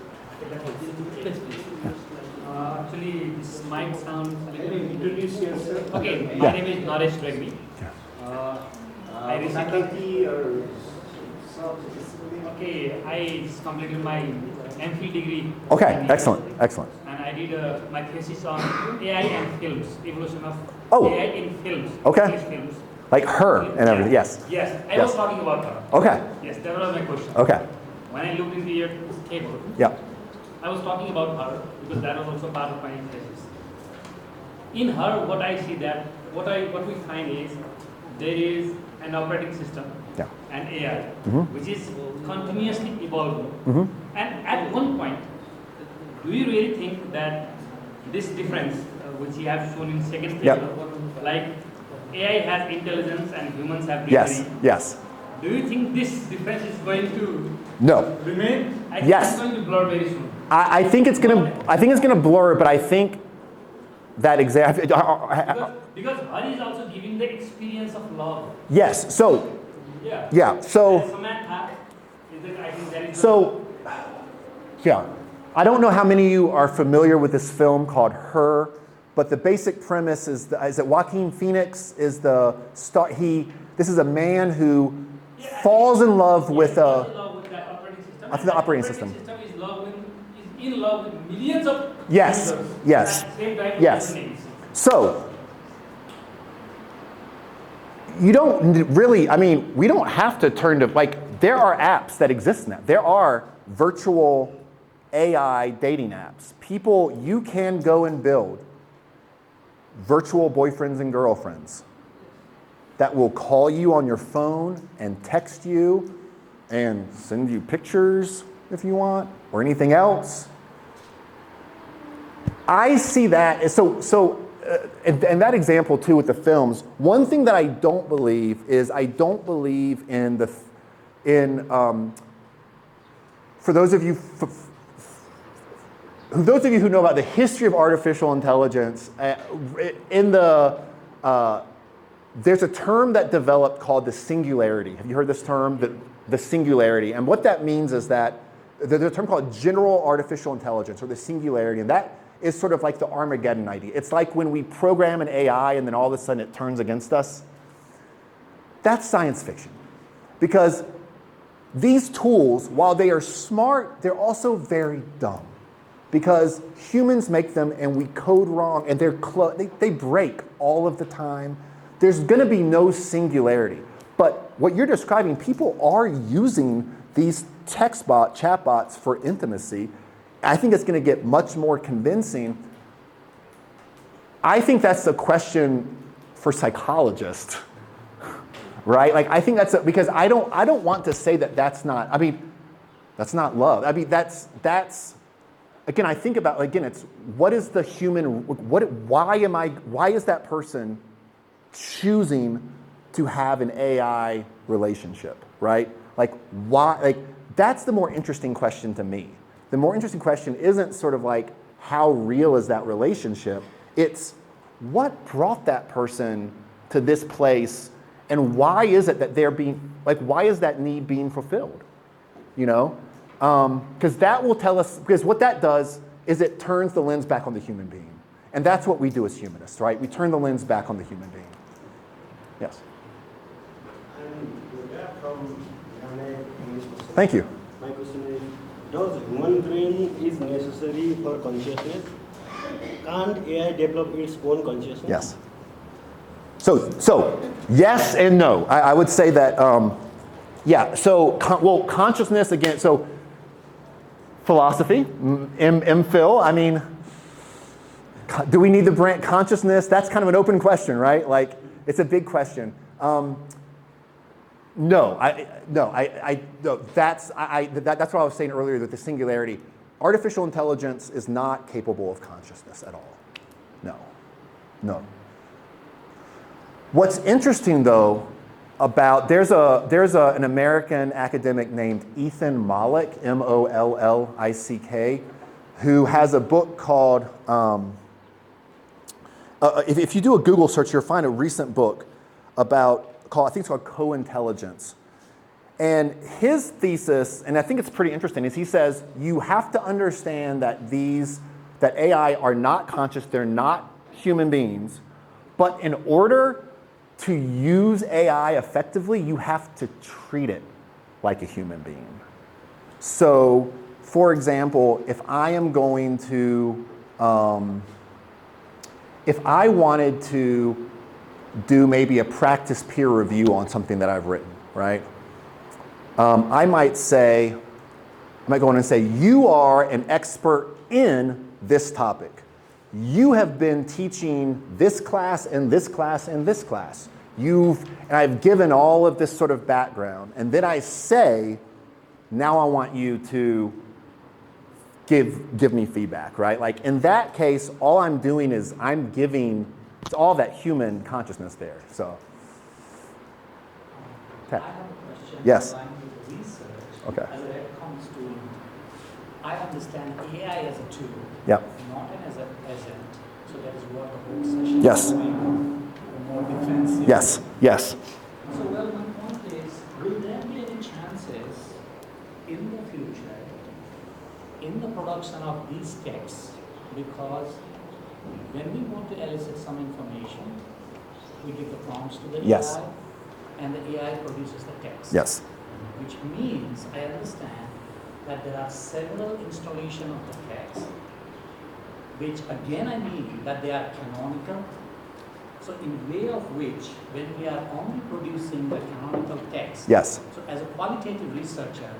Actually, this might sound a little introduce yourself. Okay, my name is Naresh Regmi. I recently, okay, I just completed my MPhil degree. Okay, excellent, excellent. And I did my thesis on AI and films, evolution of Oh. AI in films. Okay. English films. Like her and everything, yes. Yes, I Yes. was talking about her. Okay, Yes, that was my question. okay, When I looked into your table, yeah, I was talking about her because that was also part of my thesis. In her, what I see that what we find is there is an operating system, yeah. an AI, Mhm. which is continuously evolving. Mm-hmm. And at one point, do you really think that this difference, which you have shown in second table, Yep. like AI has intelligence and humans have Yes, reasoning, yes. do you think this difference is going to No. remain? I think Yes. it's going to blur very soon. I think it's gonna blur, but I think that exactly. Because her is also giving the experience of love. Yes. So Yeah. yeah. So And Samantha, I think that is so yeah. I don't know how many of you are familiar with this film called Her, but the basic premise is that Joaquin Phoenix is the star. This is a man who falls in love with in a. love with that operating system. I think the operating system. Is in love with millions of Yes, users yes, at the same time. yes. Names. So, you don't really, I mean, we don't have to turn to, like, there are apps that exist now. There are virtual AI dating apps. People, you can go and build virtual boyfriends and girlfriends that will call you on your phone and text you and send you pictures if you want, or anything else. I see that, and that example too with the films, one thing that I don't believe is I don't believe for those of you who know about the history of artificial intelligence, there's a term that developed called the singularity. Have you heard this term, the singularity? And what that means is that there's a term called general artificial intelligence, or the singularity, and that is sort of like the Armageddon idea. It's like when we program an AI and then all of a sudden it turns against us. That's science fiction. Because these tools, while they are smart, they're also very dumb. Because humans make them and we code wrong, and they break all of the time. There's gonna be no singularity. But what you're describing, people are using these chatbots for intimacy. I think it's gonna get much more convincing. I think that's a question for psychologists, right? Like, I think because I don't want to say that that's not love. I mean, that's, again, I think about, again, it's what is the human, why is that person choosing to have an AI relationship, right? Like, why, like, that's the more interesting question to me. The more interesting question isn't sort of like, how real is that relationship? It's what brought that person to this place, and why is it that why is that need being fulfilled? You know? Because that will tell us, because what that does is it turns the lens back on the human being. And that's what we do as humanists, right? We turn the lens back on the human being. Yes? Thank you. My question is, does human brain is necessary for consciousness? Can't AI develop its own consciousness? Yes. So yes and no. I would say that, yeah. So, consciousness, again, so philosophy, MPhil, I mean, do we need the brain consciousness? That's kind of an open question, right? Like, it's a big question. No, that's what I was saying earlier with the singularity. Artificial intelligence is not capable of consciousness at all. No. What's interesting though about, there's an American academic named Ethan Mollick, Mollick, who has a book called, if you do a Google search, you'll find a recent book I think it's called Co-Intelligence. And his thesis, and I think it's pretty interesting, is he says you have to understand that that AI are not conscious, they're not human beings, but in order to use AI effectively, you have to treat it like a human being. So, for example, if I am going to, if I wanted to do maybe a practice peer review on something that I've written, right? I might go in and say, you are an expert in this topic. You have been teaching this class and this class and this class. And I've given all of this sort of background. And then I say, now I want you to give me feedback, right? Like in that case, all I'm doing is I'm giving all that human consciousness there, so. I have a question. Yes. With the research, Okay. as a comes to, I understand AI as a tool, Yep. not as an agent. So that is what the whole session Yes. is doing, more defensive. Yes, yes. So, well, my point is, will there be any chances in the future in the production of these texts? Because when we want to elicit some information, we give the prompts to the Yes. AI, and the AI produces the text. Yes. Which means, I understand, that there are several installations of the text, which again I mean that they are canonical. So in way of which, when we are only producing the canonical text, Yes. so as a qualitative researcher,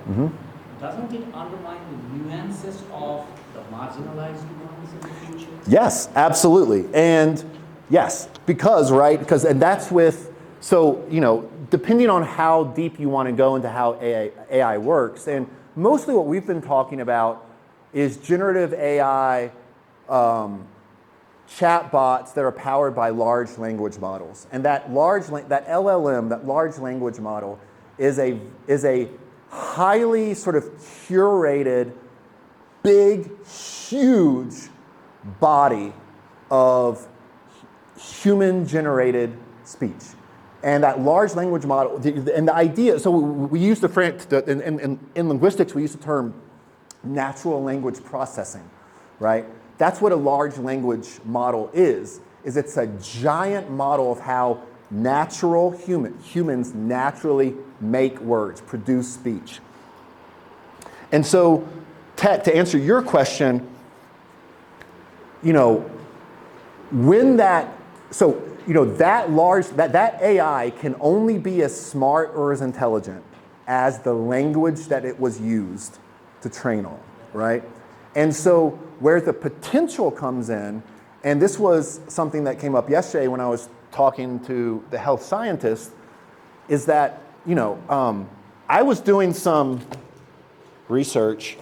doesn't it undermine the nuances of the marginalized ones in the future? Yes, absolutely. And yes, because, right, and that's with, so, you know, depending on how deep you want to go into how AI works, and mostly what we've been talking about is generative AI chatbots that are powered by large language models. And that LLM, that large language model, is a highly sort of curated, big, huge body of human-generated speech. And that large language model, and the idea, so we use the phrase, in linguistics, we use the term natural language processing, right? That's what a large language model is it's a giant model of how humans naturally make words, produce speech. And so, to answer your question, you know, that AI can only be as smart or as intelligent as the language that it was used to train on, right? And so where the potential comes in, and this was something that came up yesterday when I was talking to the health scientist, is that, you know, I was doing some research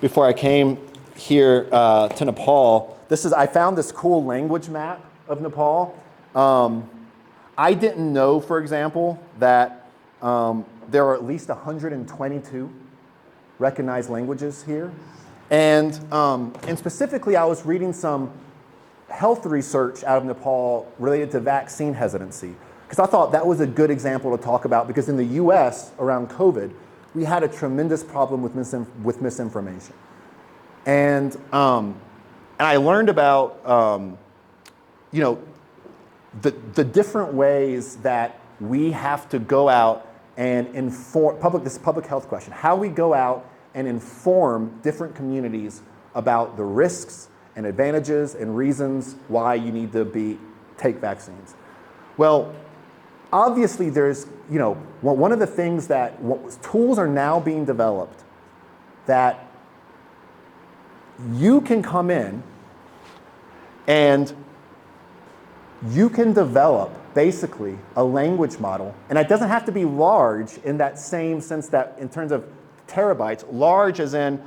before I came here to Nepal. I found this cool language map of Nepal. I didn't know, for example, that there are at least 122 recognized languages here. And specifically, I was reading some health research out of Nepal related to vaccine hesitancy, because I thought that was a good example to talk about, because in the US, around COVID, we had a tremendous problem with misinformation. And I learned about, you know, the different ways that we have to go out and inform, this public health question, how we go out and inform different communities about the risks and advantages and reasons why you need to take vaccines. Well, obviously there's, you know, one of the things that tools are now being developed that you can come in and you can develop basically a language model, and it doesn't have to be large in that same sense that in terms of terabytes, large as in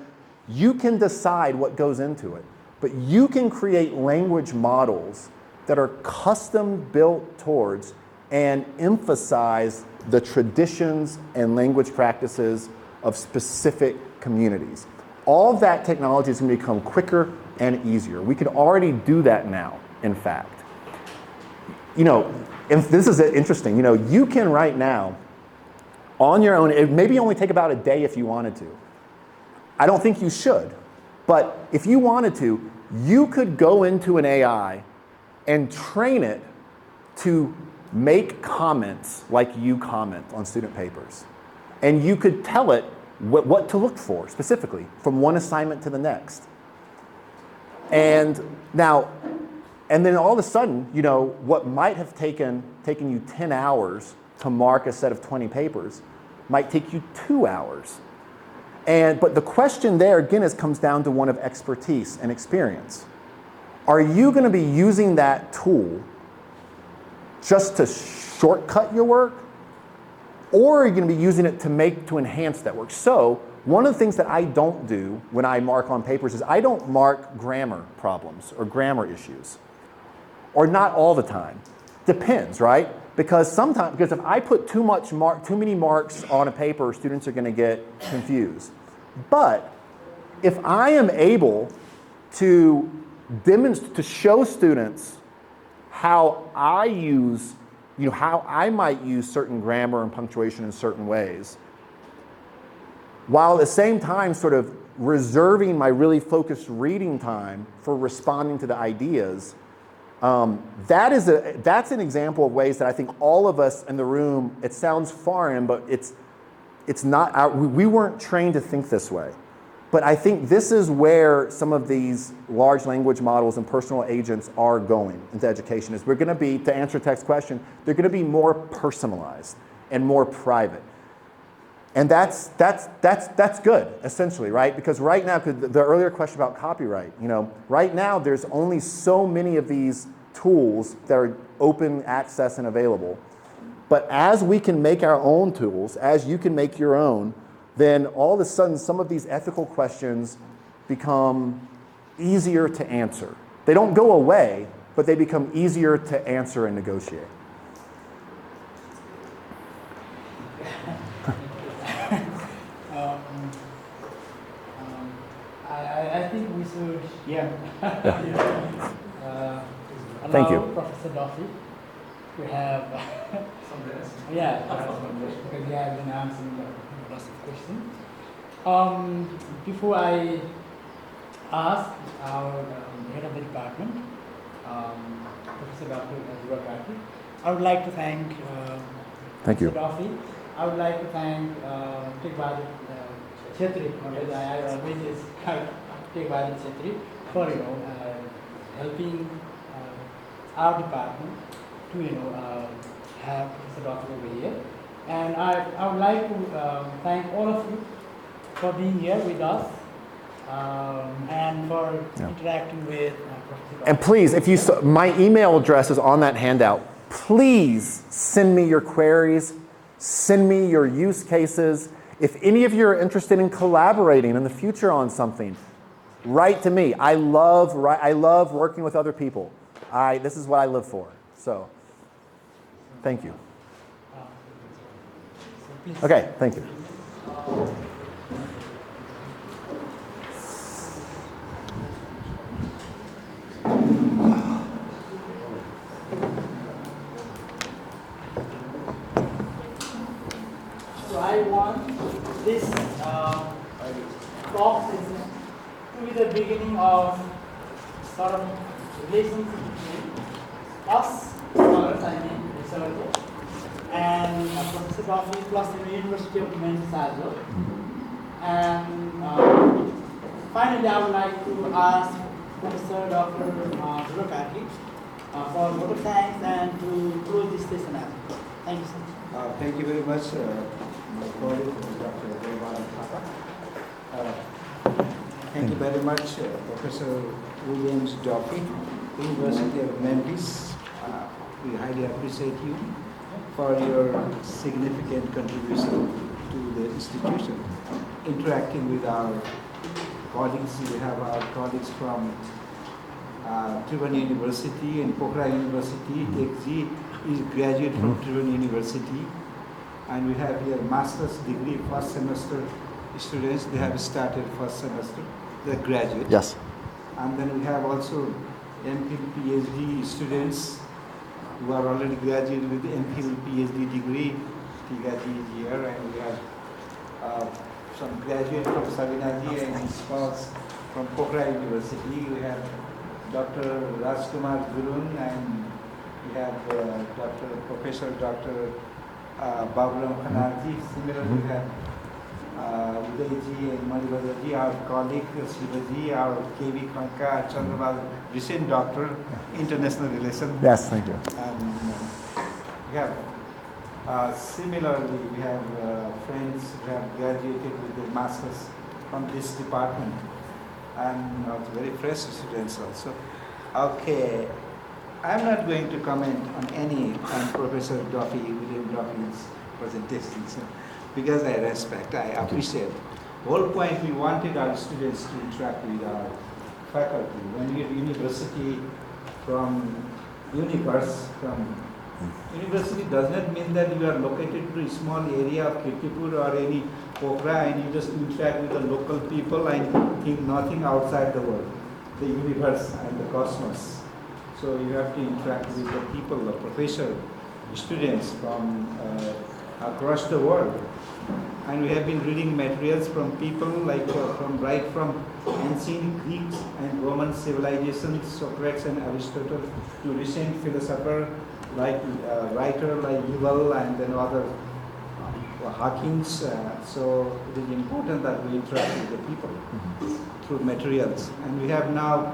you can decide what goes into it, but you can create language models that are custom built towards and emphasize the traditions and language practices of specific communities. All of that technology is going to become quicker and easier. We can already do that now, in fact. You know, if this is interesting, you know, you can right now, on your own, it maybe only take about a day if you wanted to. I don't think you should, but if you wanted to, you could go into an AI and train it to make comments like you comment on student papers. And you could tell it what to look for specifically from one assignment to the next. And now, and then all of a sudden, you know, what might have taken you 10 hours to mark a set of 20 papers might take you 2 hours. But the question there, again, comes down to one of expertise and experience. Are you going to be using that tool just to shortcut your work? Or are you going to be using it to enhance that work? So one of the things that I don't do when I mark on papers is I don't mark grammar problems or grammar issues. Or not all the time. Depends, right? Because if I put too many marks on a paper, students are going to get confused. But if I am able to show students how I use, how I might use certain grammar and punctuation in certain ways, while at the same time sort of reserving my really focused reading time for responding to the ideas, that's an example of ways that I think all of us in the room, it sounds foreign, but it's not, we weren't trained to think this way. But I think this is where some of these large language models and personal agents are going into education, is we're going to be, to answer Tech's question, they're going to be more personalized and more private. And that's good, essentially, right? Because right now, the earlier question about copyright, right now there's only so many of these tools that are open access and available. But as we can make our own tools, as you can make your own, then all of a sudden some of these ethical questions become easier to answer. They don't go away, but they become easier to answer and negotiate. I think we should Thank you. allow Professor Duffy to have because he has been answering lots of questions. Before I ask our head of the department, Professor Duffy, I would like to thank Professor Duffy. I would like to thank Tribhuvan Chetri, I always Tribhuvan Chetri, for helping our department to have Professor Duffy over here. And I would like to thank all of you for being here with us and for interacting with Professor Duffy. And please, my email address is on that handout. Please send me your queries, send me your use cases. If any of you are interested in collaborating in the future on something, write to me. I love working with other people. This is what I live for. So, thank you. Okay, thank you. So I want this talk session to be the beginning of sort of relationship between us, scholars, researchers, and Professor Duffy plus the University of Memphis as well. And finally, I would like to ask Professor Dr. Zulakati for vote of thanks and to close this session as well. Thank you, sir. Thank you very much, my colleague, Dr. Tribhuvan. Thank you very much, Professor William Duffy, University of Memphis. We highly appreciate you for your significant contribution to the institution. Interacting with our colleagues, we have our colleagues from Tribhuvan University and Pokhara University. Tekji is graduate from Tribhuvan University. And we have here master's degree first semester students. They have started first semester. They're graduate. Yes. And then we have also MPhil PhD students who are already graduated with MPhil PhD degree. Tigaji is here, and we have some graduate from Sabinaji and his spouse from Pokhara University. We have Dr. Rajkumar Gurun and We have Professor Dr. Babram Khanarji. Similarly, we have Udayji and Madhubadaji, our colleague, Shivaji, our KV Khanka, Chandrabal, recent doctor, international relations. Yes, thank you. And we have, similarly, we have friends who have graduated with their masters from this department, and also very fresh students also. Okay, I'm not going to comment on Professor Duffy, William Duffy's presentation, because I respect, I appreciate. The whole point, we wanted our students to interact with our faculty. When we at university from university does not mean that you are located to a small area of Kirtipur or any Pokhara and you just interact with the local people and think nothing outside the world, the universe and the cosmos. So you have to interact with the people, the professor, students from across the world. And we have been reading materials from people like right from ancient Greeks and Roman civilizations, Socrates and Aristotle, to recent philosopher like writer like Yuval and then other Hawkins. So it is important that we interact with the people through materials. And we have now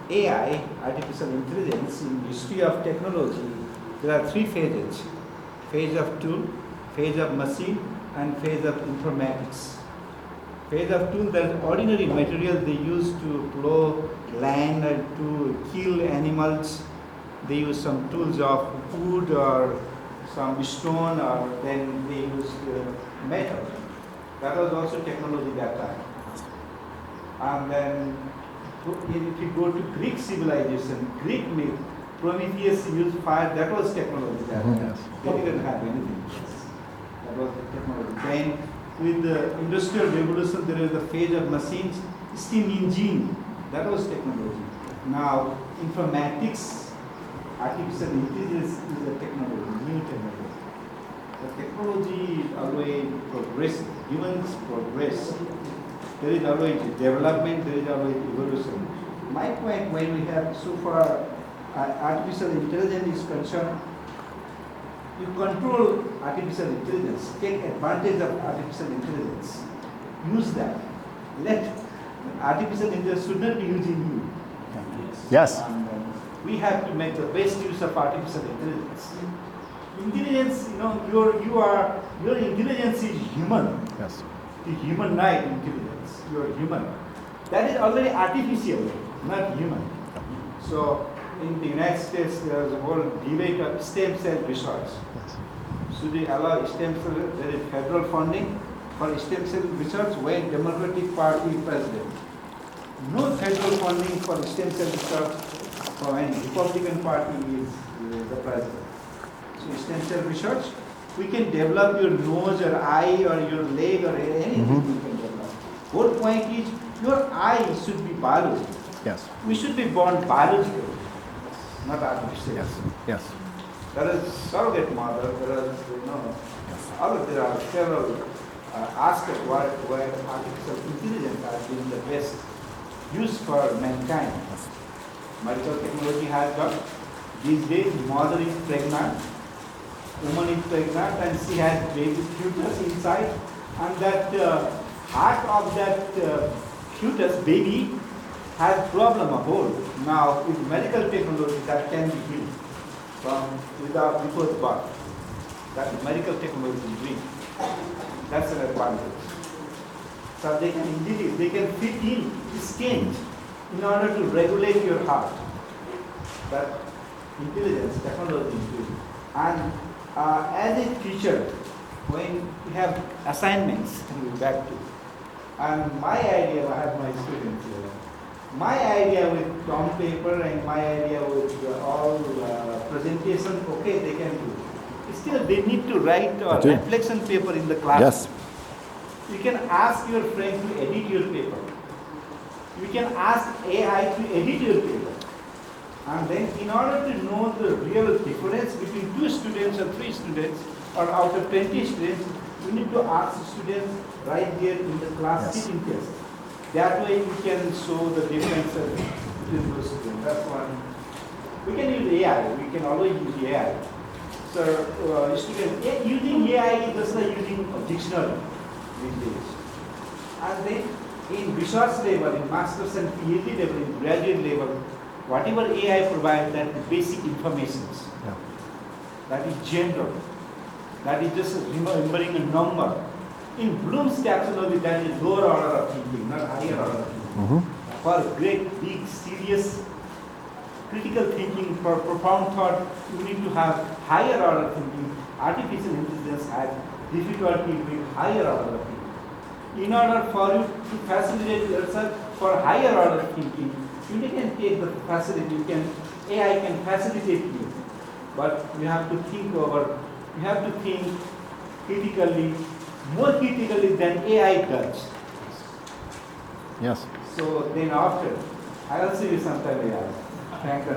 AI, artificial intelligence, in history of technology. There are three phases: phase of tool, phase of machine, and phase of informatics. Phase of tool, that ordinary material they use to plow land and to kill animals. They use some tools of wood or some stone, or then they use metal. That was also technology that time. And then if you go to Greek civilization, Greek myth, Prometheus used fire, that was technology that time. They didn't have anything. That was the technology. Then with the Industrial Revolution, there is the phase of machines, steam engine, that was technology. Now informatics, artificial intelligence is a technology, new technology. The technology is always progressive. Humans progress. There is always development, there is always evolution. My point, when we have so far artificial intelligence is concerned, you control artificial intelligence, take advantage of artificial intelligence, use that. Let artificial intelligence should not be using you. Yes. And, we have to make the best use of artificial intelligence. Intelligence, your intelligence is human. Yes. The humanoid intelligence. You are human. That is already artificial, not human. So in the United States, there is a whole debate of stem cell research. Yes. Should we allow stem cell? There is federal funding for stem cell research when Democratic Party president. No federal funding for stem cell research when Republican Party is the president. So stem cell research, we can develop your nose or eye or your leg or anything we can develop. Whole point is your eye should be biological. Yes. We should be born biological, not artificial. Yes. Yes. There is surrogate mother, there are several aspects where artificial intelligence has been the best use for mankind. Medical technology has got, these days mother is pregnant, woman is pregnant and she has baby fetus inside, and that heart of that fetus, baby, has problem of hole. Now with medical technology that can be healed without before birth. That is medical technology brings. That's an advantage. So they can fit in skin in order to regulate your heart. That intelligence, technology is doing. And as a teacher, when you have assignments, back to, and my idea, I have my students here. My idea with term paper and my idea with all presentation, okay, they can do. Still, they need to write a reflection paper in the class. Yes. You can ask your friend to edit your paper. You can ask AI to edit your paper. And then in order to know the real difference between 2 students or 3 students, or out of 20 students, you need to ask the students right there in the class sitting test. That way you can show the difference between those students. That's one We can use AI. We can always use AI. So students, using AI is just like using a dictionary these days. And then in research level, in master's and PhD level, in graduate level, whatever AI provides, that is basic informations. Yeah. That is general. That is just remembering a number. In Bloom's taxonomy, that is lower order of thinking, not higher order of thinking. For great, big, serious, critical thinking, for profound thought, you need to have higher order thinking. Artificial intelligence has difficulty with higher order thinking. In order for you to facilitate yourself for higher order thinking, you can take the facility, AI can facilitate you. But you have to think critically, more critically than AI does. Yes. So then after, I will see you sometime AI. Thank you.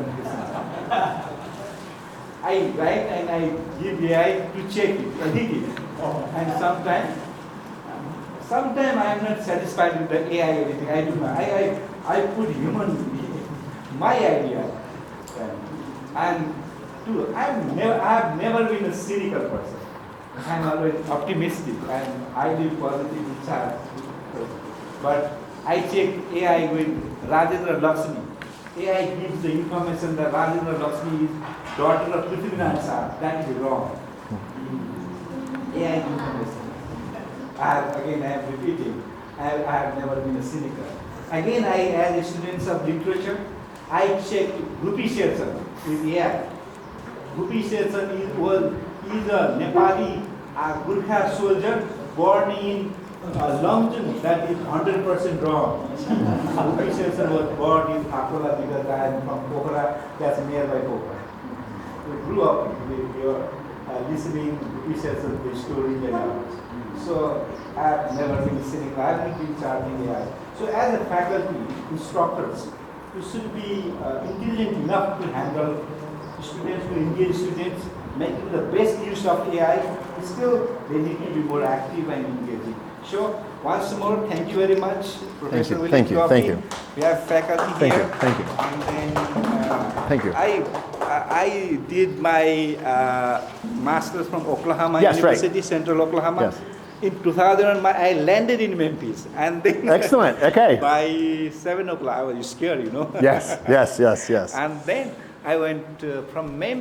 I write and I give AI to check it, edit it. And sometimes I am not satisfied with the AI editing. I do not. I put human, my idea. And two, I have never been a cynical person. I am always optimistic and I live positive inside. But I check AI with Rajendra Lakshmi. AI gives the information that Rajendra Lakshmi is daughter of Prithviraj Shah. That is wrong. AI information. I am repeating. I have never been a cynical. Again, as students of literature, I check Rupi Sherson with AI. Rupi Sherson is a Nepali Gurkha soldier born in Longchun. That is 100% wrong. Rupi Sherson was born in Akola because I am from Pokhara, that's nearby Pokhara. We grew up with your listening Rupi Sherson stories and others. So I have never been cynical. I have been charging AI. So as a faculty, instructors, you should be intelligent enough to handle students, to engage students, making the best use of AI. Still, they need to be more active and engaging. So once more, thank you very much, Professor William Duffy. Thank you. We have faculty here. Thank you. And then, Thank you. I did my master's from Oklahoma University, Central Oklahoma. Yes. In 2001, I landed in Memphis, and then Excellent. Okay. by 7 o'clock, I was scared, Yes. And then I went from Memphis.